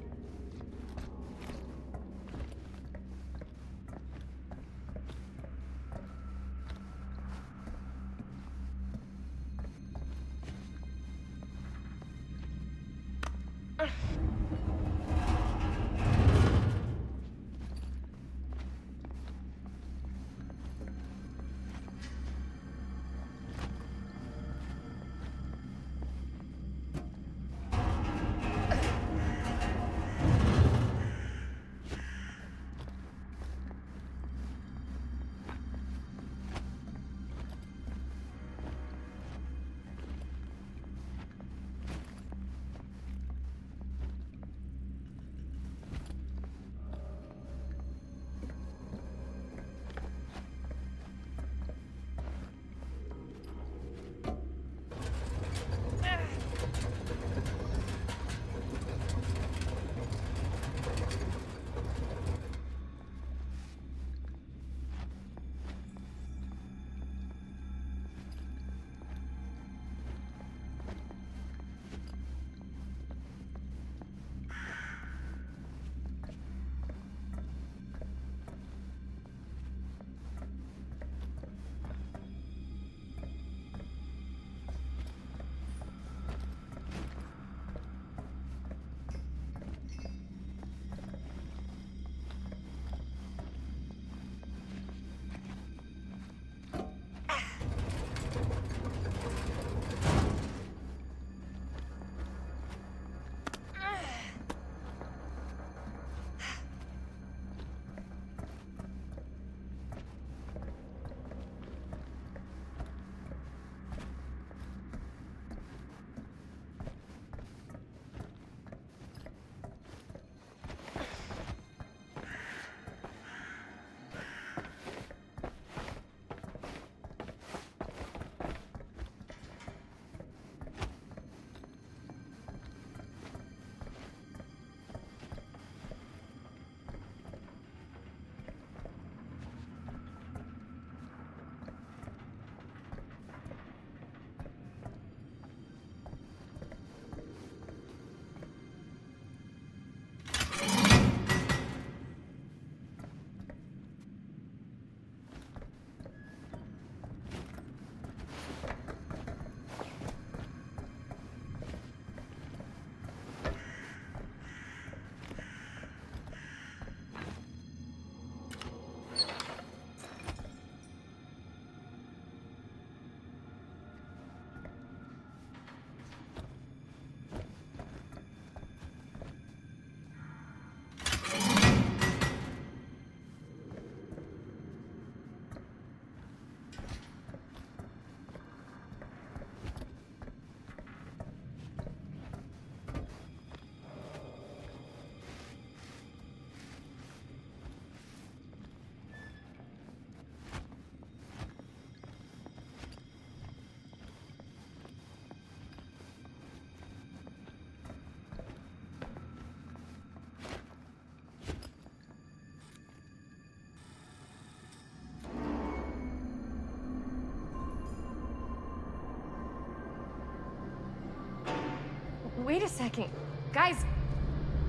Wait a second. Guys,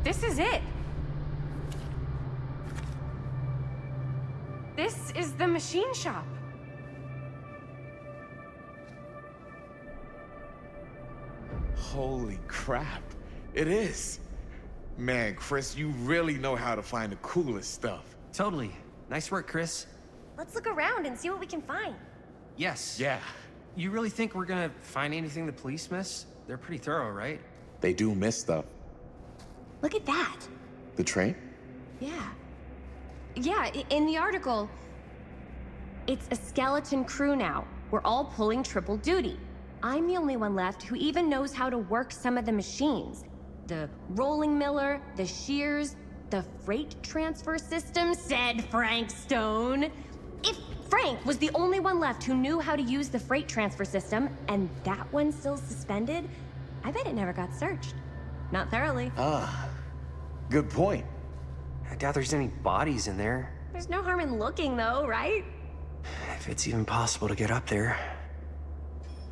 this is it. This is the machine shop. Holy crap, it is. Man, Chris, you really know how to find the coolest stuff. Totally. Nice work, Chris. Let's look around and see what we can find. Yes. Yeah, You really think we're gonna find anything the police miss? They're pretty thorough, right? they do miss stuff. Look at that. The train? Yeah. Yeah, in the article, it's a skeleton crew now. We're all pulling triple duty. I'm the only one left who even knows how to work some of the machines. The rolling miller, the shears, the freight transfer system, said Frank Stone. If Frank was the only one left who knew how to use the freight transfer system, and that one's still suspended, I bet it never got searched. Not thoroughly. Ah, good point. I doubt there's any bodies in there. There's no harm in looking, though, right? If it's even possible to get up there.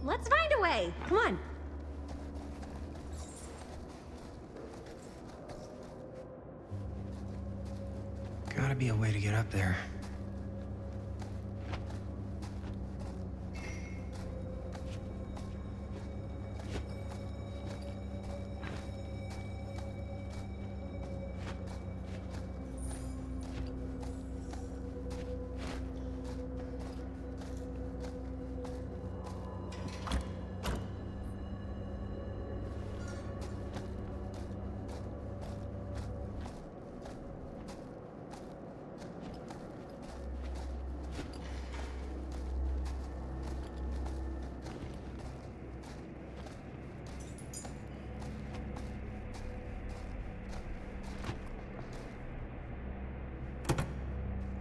Let's find a way. Come on. Gotta be a way to get up there.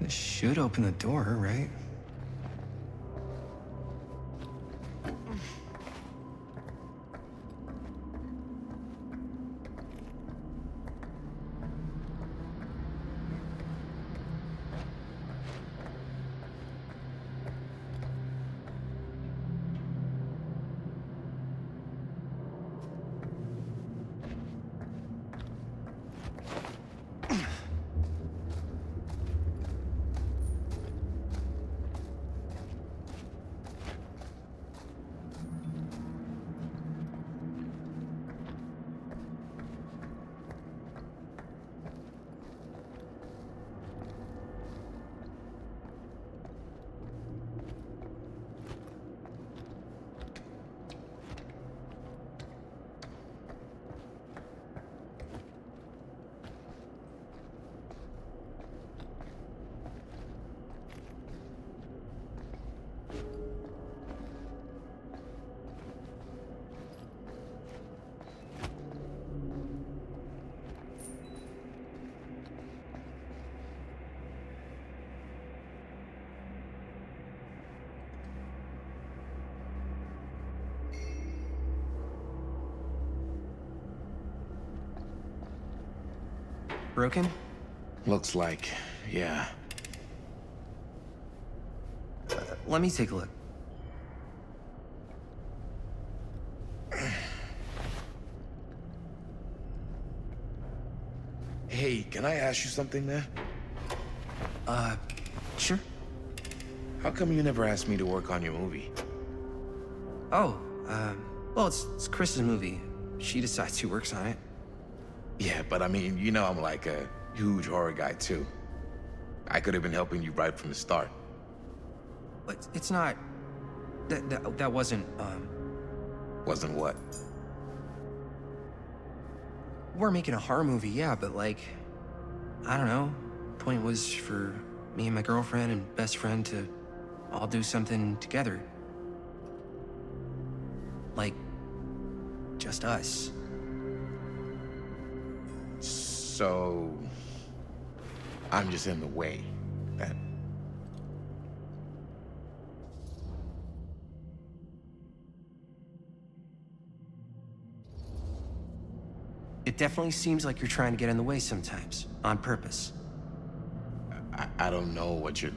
This should open the door, right? Broken? Looks like, yeah. Let me take a look. Hey, can I ask you something there? Sure. How come you never asked me to work on your movie? Oh, well, it's Chris's movie. She decides who works on it. Yeah, but I mean, you know I'm like a huge horror guy too. I could have been helping you right from the start. But it's not... That wasn't, Wasn't what? We're making a horror movie, yeah, but like... I don't know. Point was for me and my girlfriend and best friend to all do something together. Like... just us. So... I'm just in the way, then. It definitely seems like you're trying to get in the way sometimes, on purpose. I don't know what you're...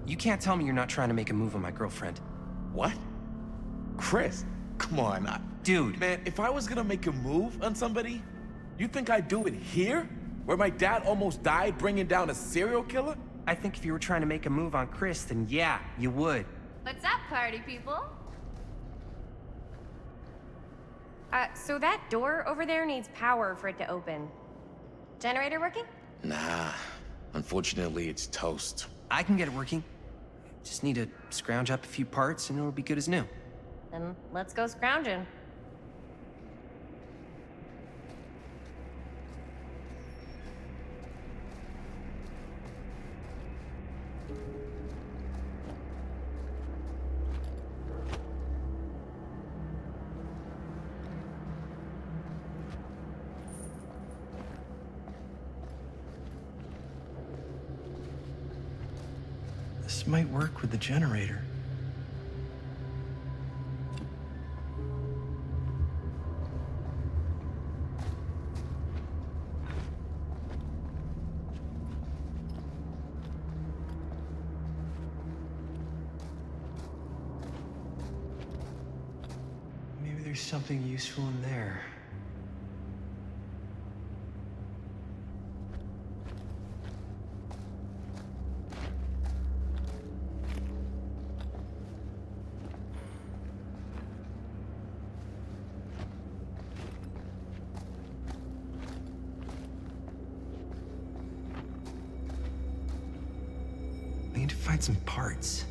You can't tell me you're not trying to make a move on my girlfriend. What? Chris, come on. Dude. Man, if I was gonna make a move on somebody, you think I'd do it here? Where my dad almost died bringing down a serial killer? I think if you were trying to make a move on Chris, then yeah, you would. What's up, party people? So that door over there needs power for it to open. Generator working? Nah. Unfortunately, it's toast. I can get it working. Just need to scrounge up a few parts and it'll be good as new. Then let's go scrounging. might work with the generator. Maybe there's something useful in there. I need to find some parts.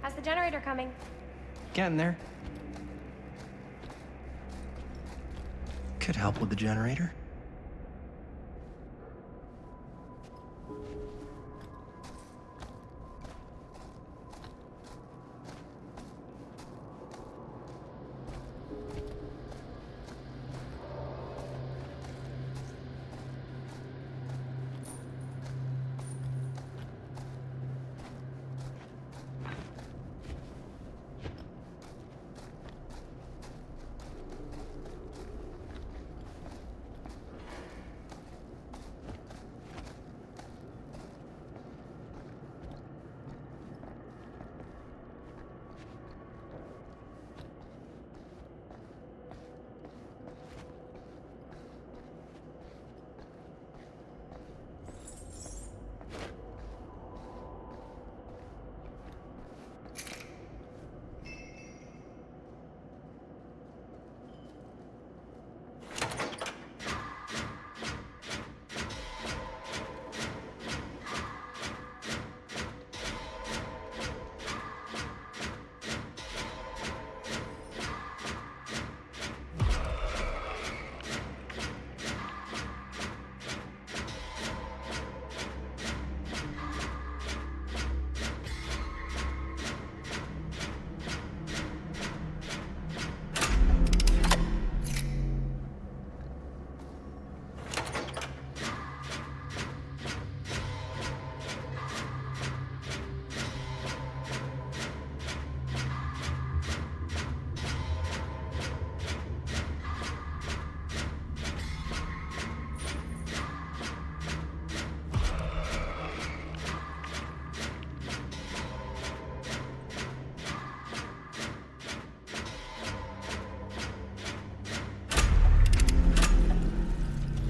How's the generator coming? Getting there. Could help with the generator.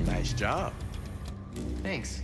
Nice job. Thanks.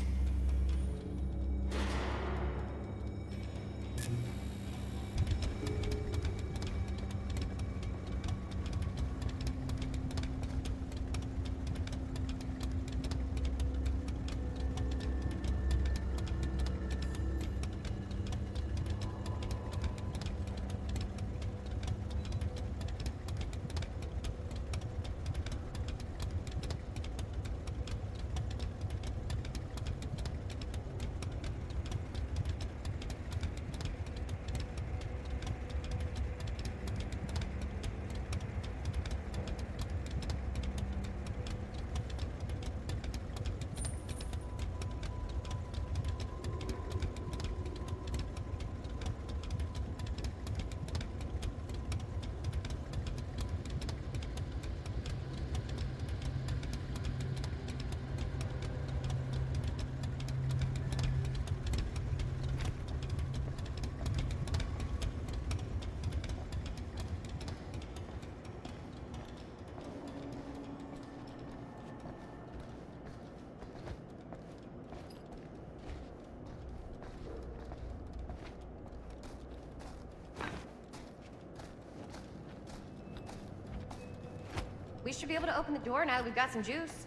We should be able to open the door now that we've got some juice.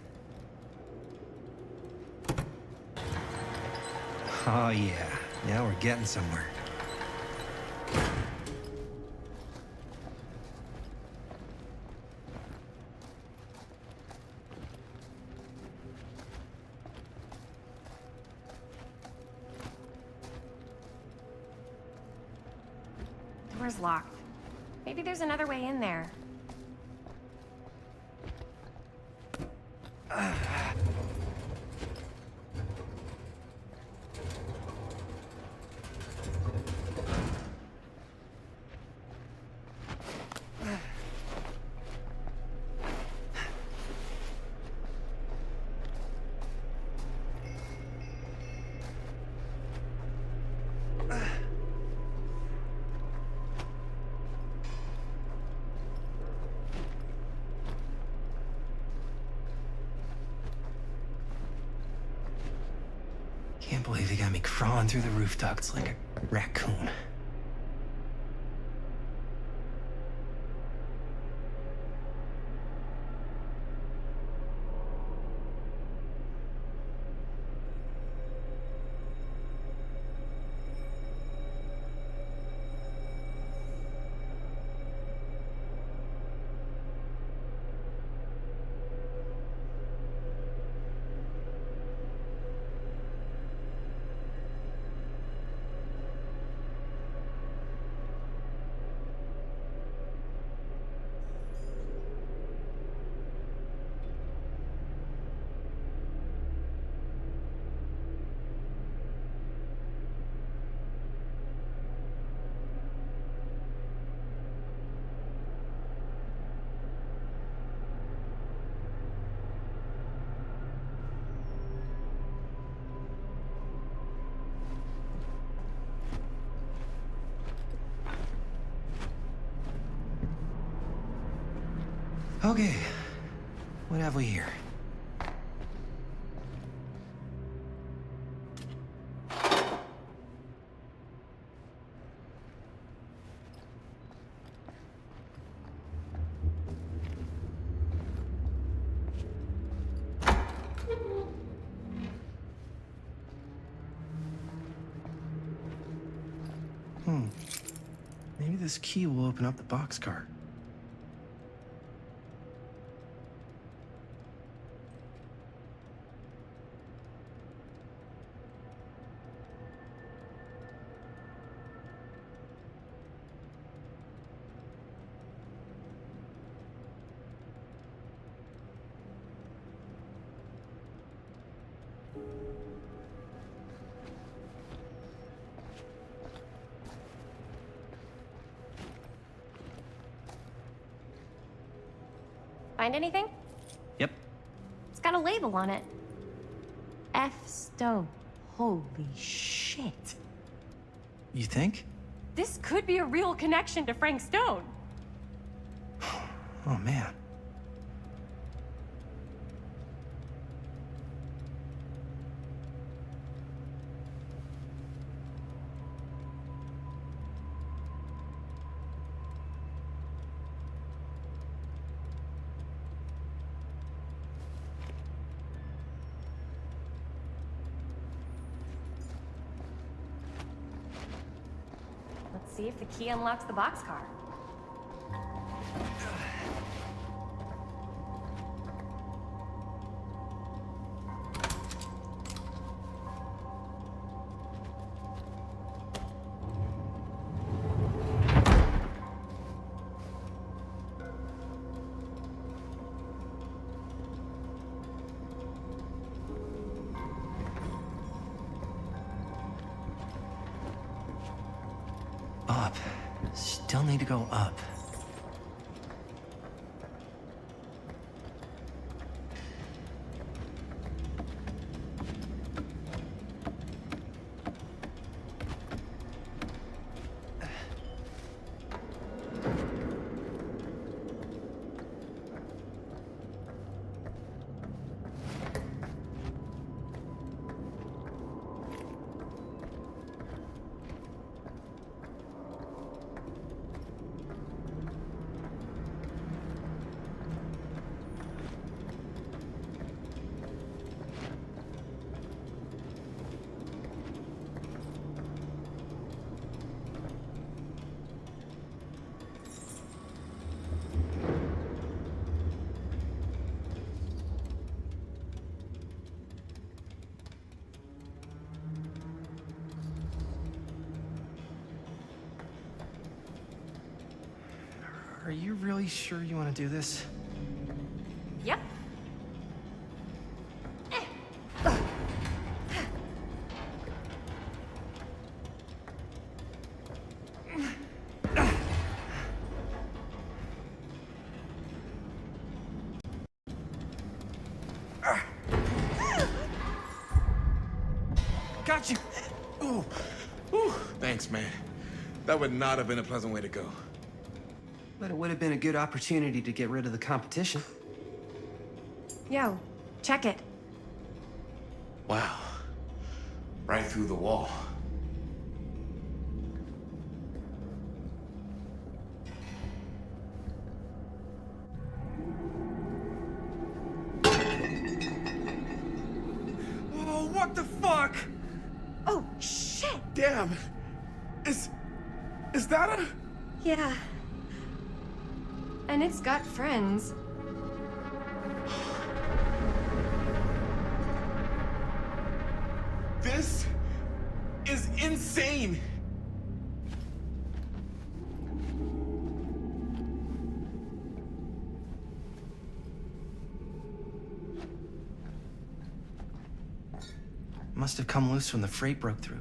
Oh, yeah. Now we're getting somewhere. Door's locked. Maybe there's another way in there. Can't believe they got me crawling through the roof ducts like a raccoon. Okay, what have we here? Maybe this key will open up the boxcar. Find anything? Yep. It's got a label on it. F. Stone. Holy shit. You think? This could be a real connection to Frank Stone. Oh, man. Let's see if the key unlocks the boxcar. Up. Still need to go up. Are you really sure you want to do this? Yep. Got you! Ooh, ooh, thanks, man. That would not have been a pleasant way to go. But it would have been a good opportunity to get rid of the competition. Yo, check it. Wow. Right through the wall. Oh, what the fuck? Oh, shit! Damn. Is that a... Yeah. And it's got friends. This is insane. Must have come loose when the freight broke through.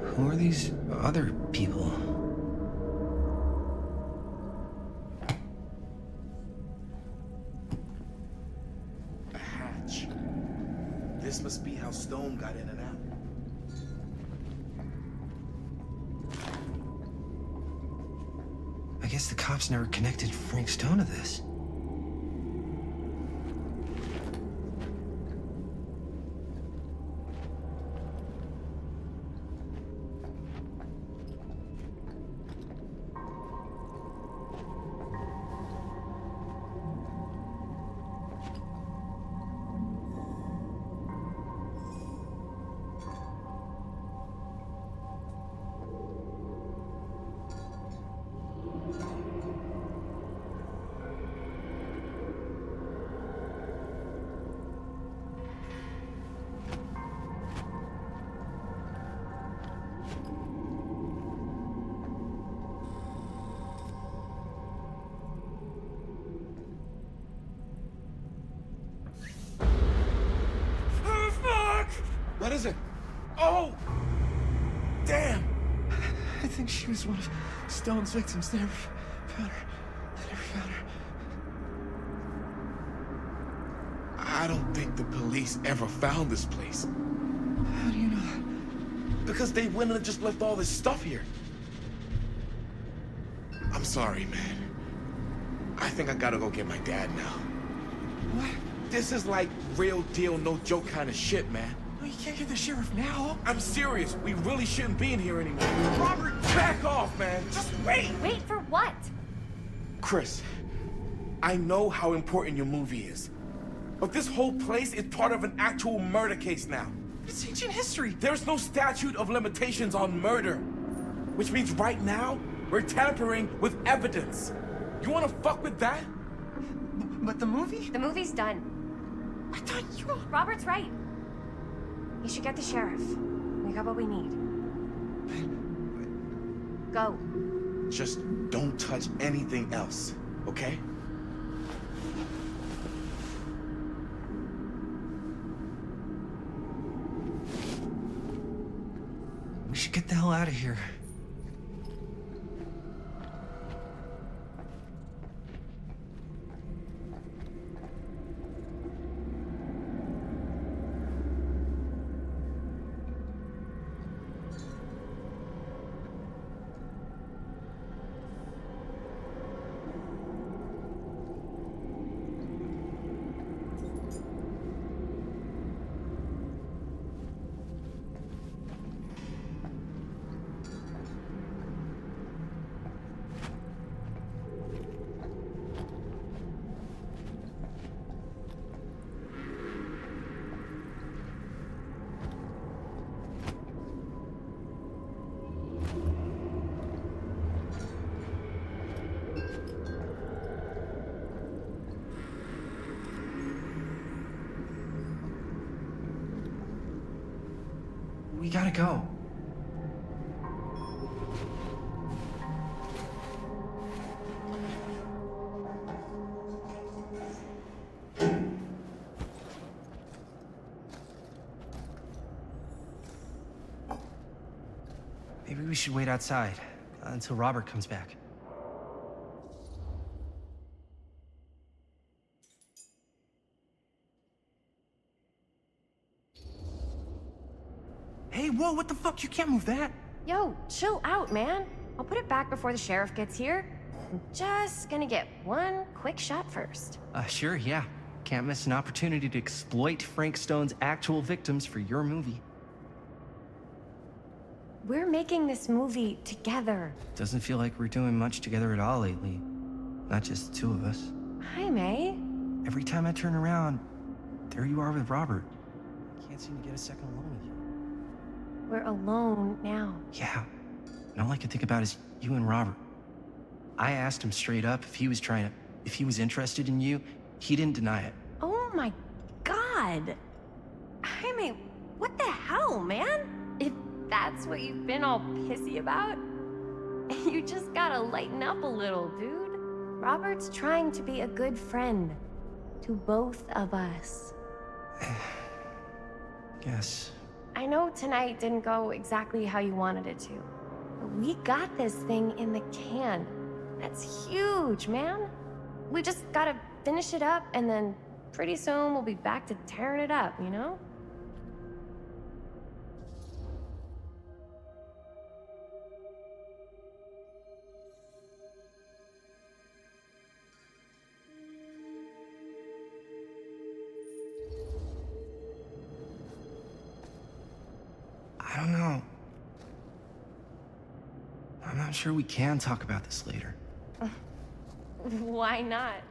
Who are these other people? A hatch. This must be how Stone got in and out. I guess the cops never connected Frank Stone to this. What is it? Oh! Damn! I think she was one of Stone's victims. They never found her. They never found her. I don't think the police ever found this place. How do you know that? Because they went and just left all this stuff here. I'm sorry, man. I think I gotta go get my dad now. What? This is like real deal, no joke kind of shit, man. No, you can't get the sheriff now. I'm serious. We really shouldn't be in here anymore. Robert, back off, man. Just wait. Wait for what? Chris, I know how important your movie is. But this whole place is part of an actual murder case now. It's ancient history. There's no statute of limitations on murder. Which means right now, we're tampering with evidence. You wanna fuck with that? But the movie? The movie's done. I thought you... Robert's right. You should get the sheriff. We got what we need. Go. Just don't touch anything else, okay? We should get the hell out of here. we gotta go. Maybe we should wait outside until Robert comes back. Hey, whoa, what the fuck? You can't move that. Yo, chill out, man. I'll put it back before the sheriff gets here. I'm just gonna get one quick shot first. Sure, yeah. Can't miss an opportunity to exploit Frank Stone's actual victims for your movie. We're making this movie together. Doesn't feel like we're doing much together at all lately. Not just the two of us. Hi, May. Every time I turn around, there you are with Robert. Can't seem to get a second alone with you. We're alone now. Yeah. And all I can think about is you and Robert. I asked him straight up if he was interested in you. He didn't deny it. Oh my god. Jaime, what the hell, man? If that's what you've been all pissy about, you just gotta lighten up a little, dude. Robert's trying to be a good friend to both of us. Guess. I know tonight didn't go exactly how you wanted it to, but we got this thing in the can. That's huge, man. We just gotta finish it up, and then pretty soon we'll be back to tearing it up, you know? I don't know. I'm not sure we can talk about this later. Why not?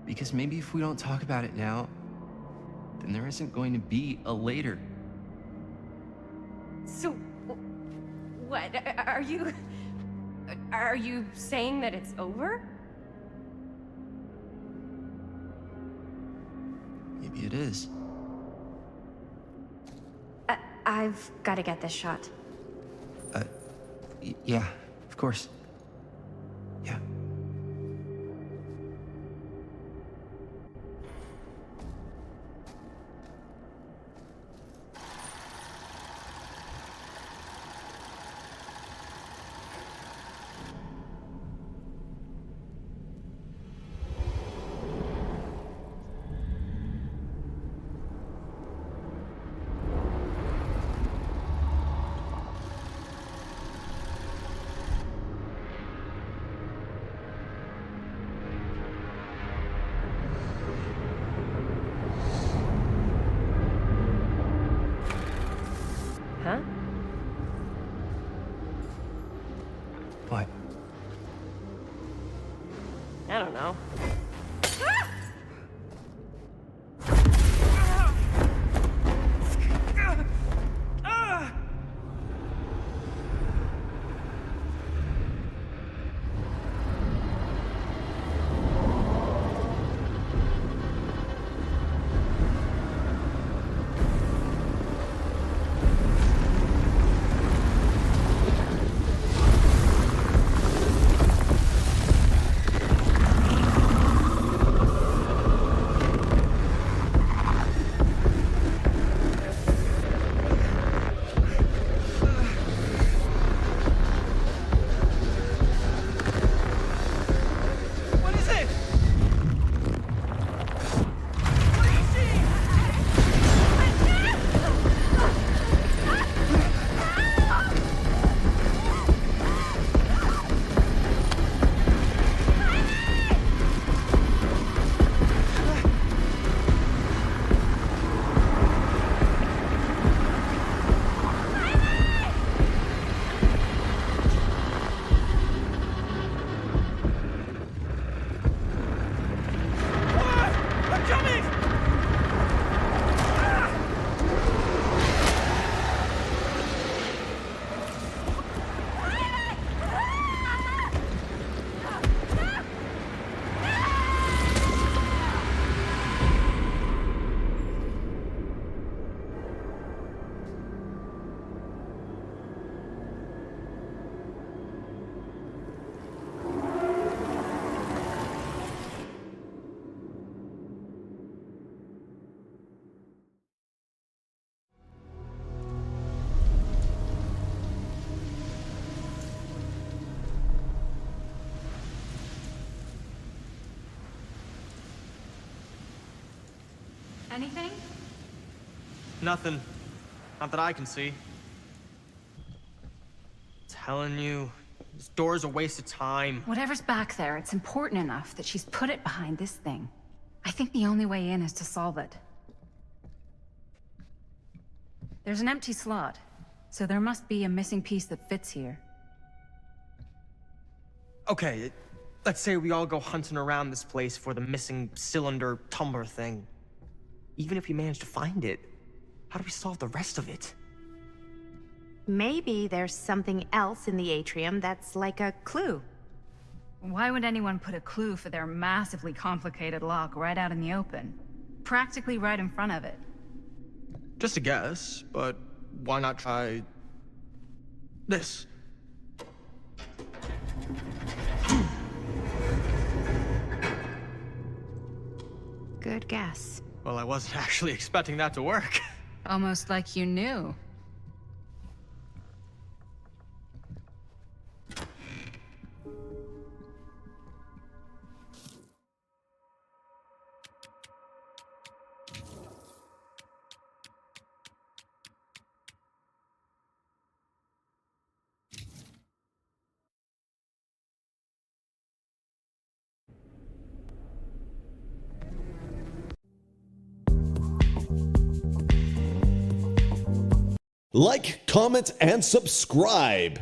Because maybe if we don't talk about it now, then there isn't going to be a later. So, what? Are you saying that it's over? Maybe it is. I've got to get this shot. Yeah, of course. Yeah. Huh? What? I don't know. Anything? Nothing. Not that I can see. Telling you, this door's a waste of time. Whatever's back there, it's important enough that she's put it behind this thing. I think the only way in is to solve it. There's an empty slot, so there must be a missing piece that fits here. Okay, let's say we all go hunting around this place for the missing cylinder tumbler thing. Even if we manage to find it, how do we solve the rest of it? Maybe there's something else in the atrium that's like a clue. Why would anyone put a clue for their massively complicated lock right out in the open? Practically right in front of it. Just a guess, but why not try this? Good guess. Well, I wasn't actually expecting that to work. Almost like you knew. Like, comment, and subscribe.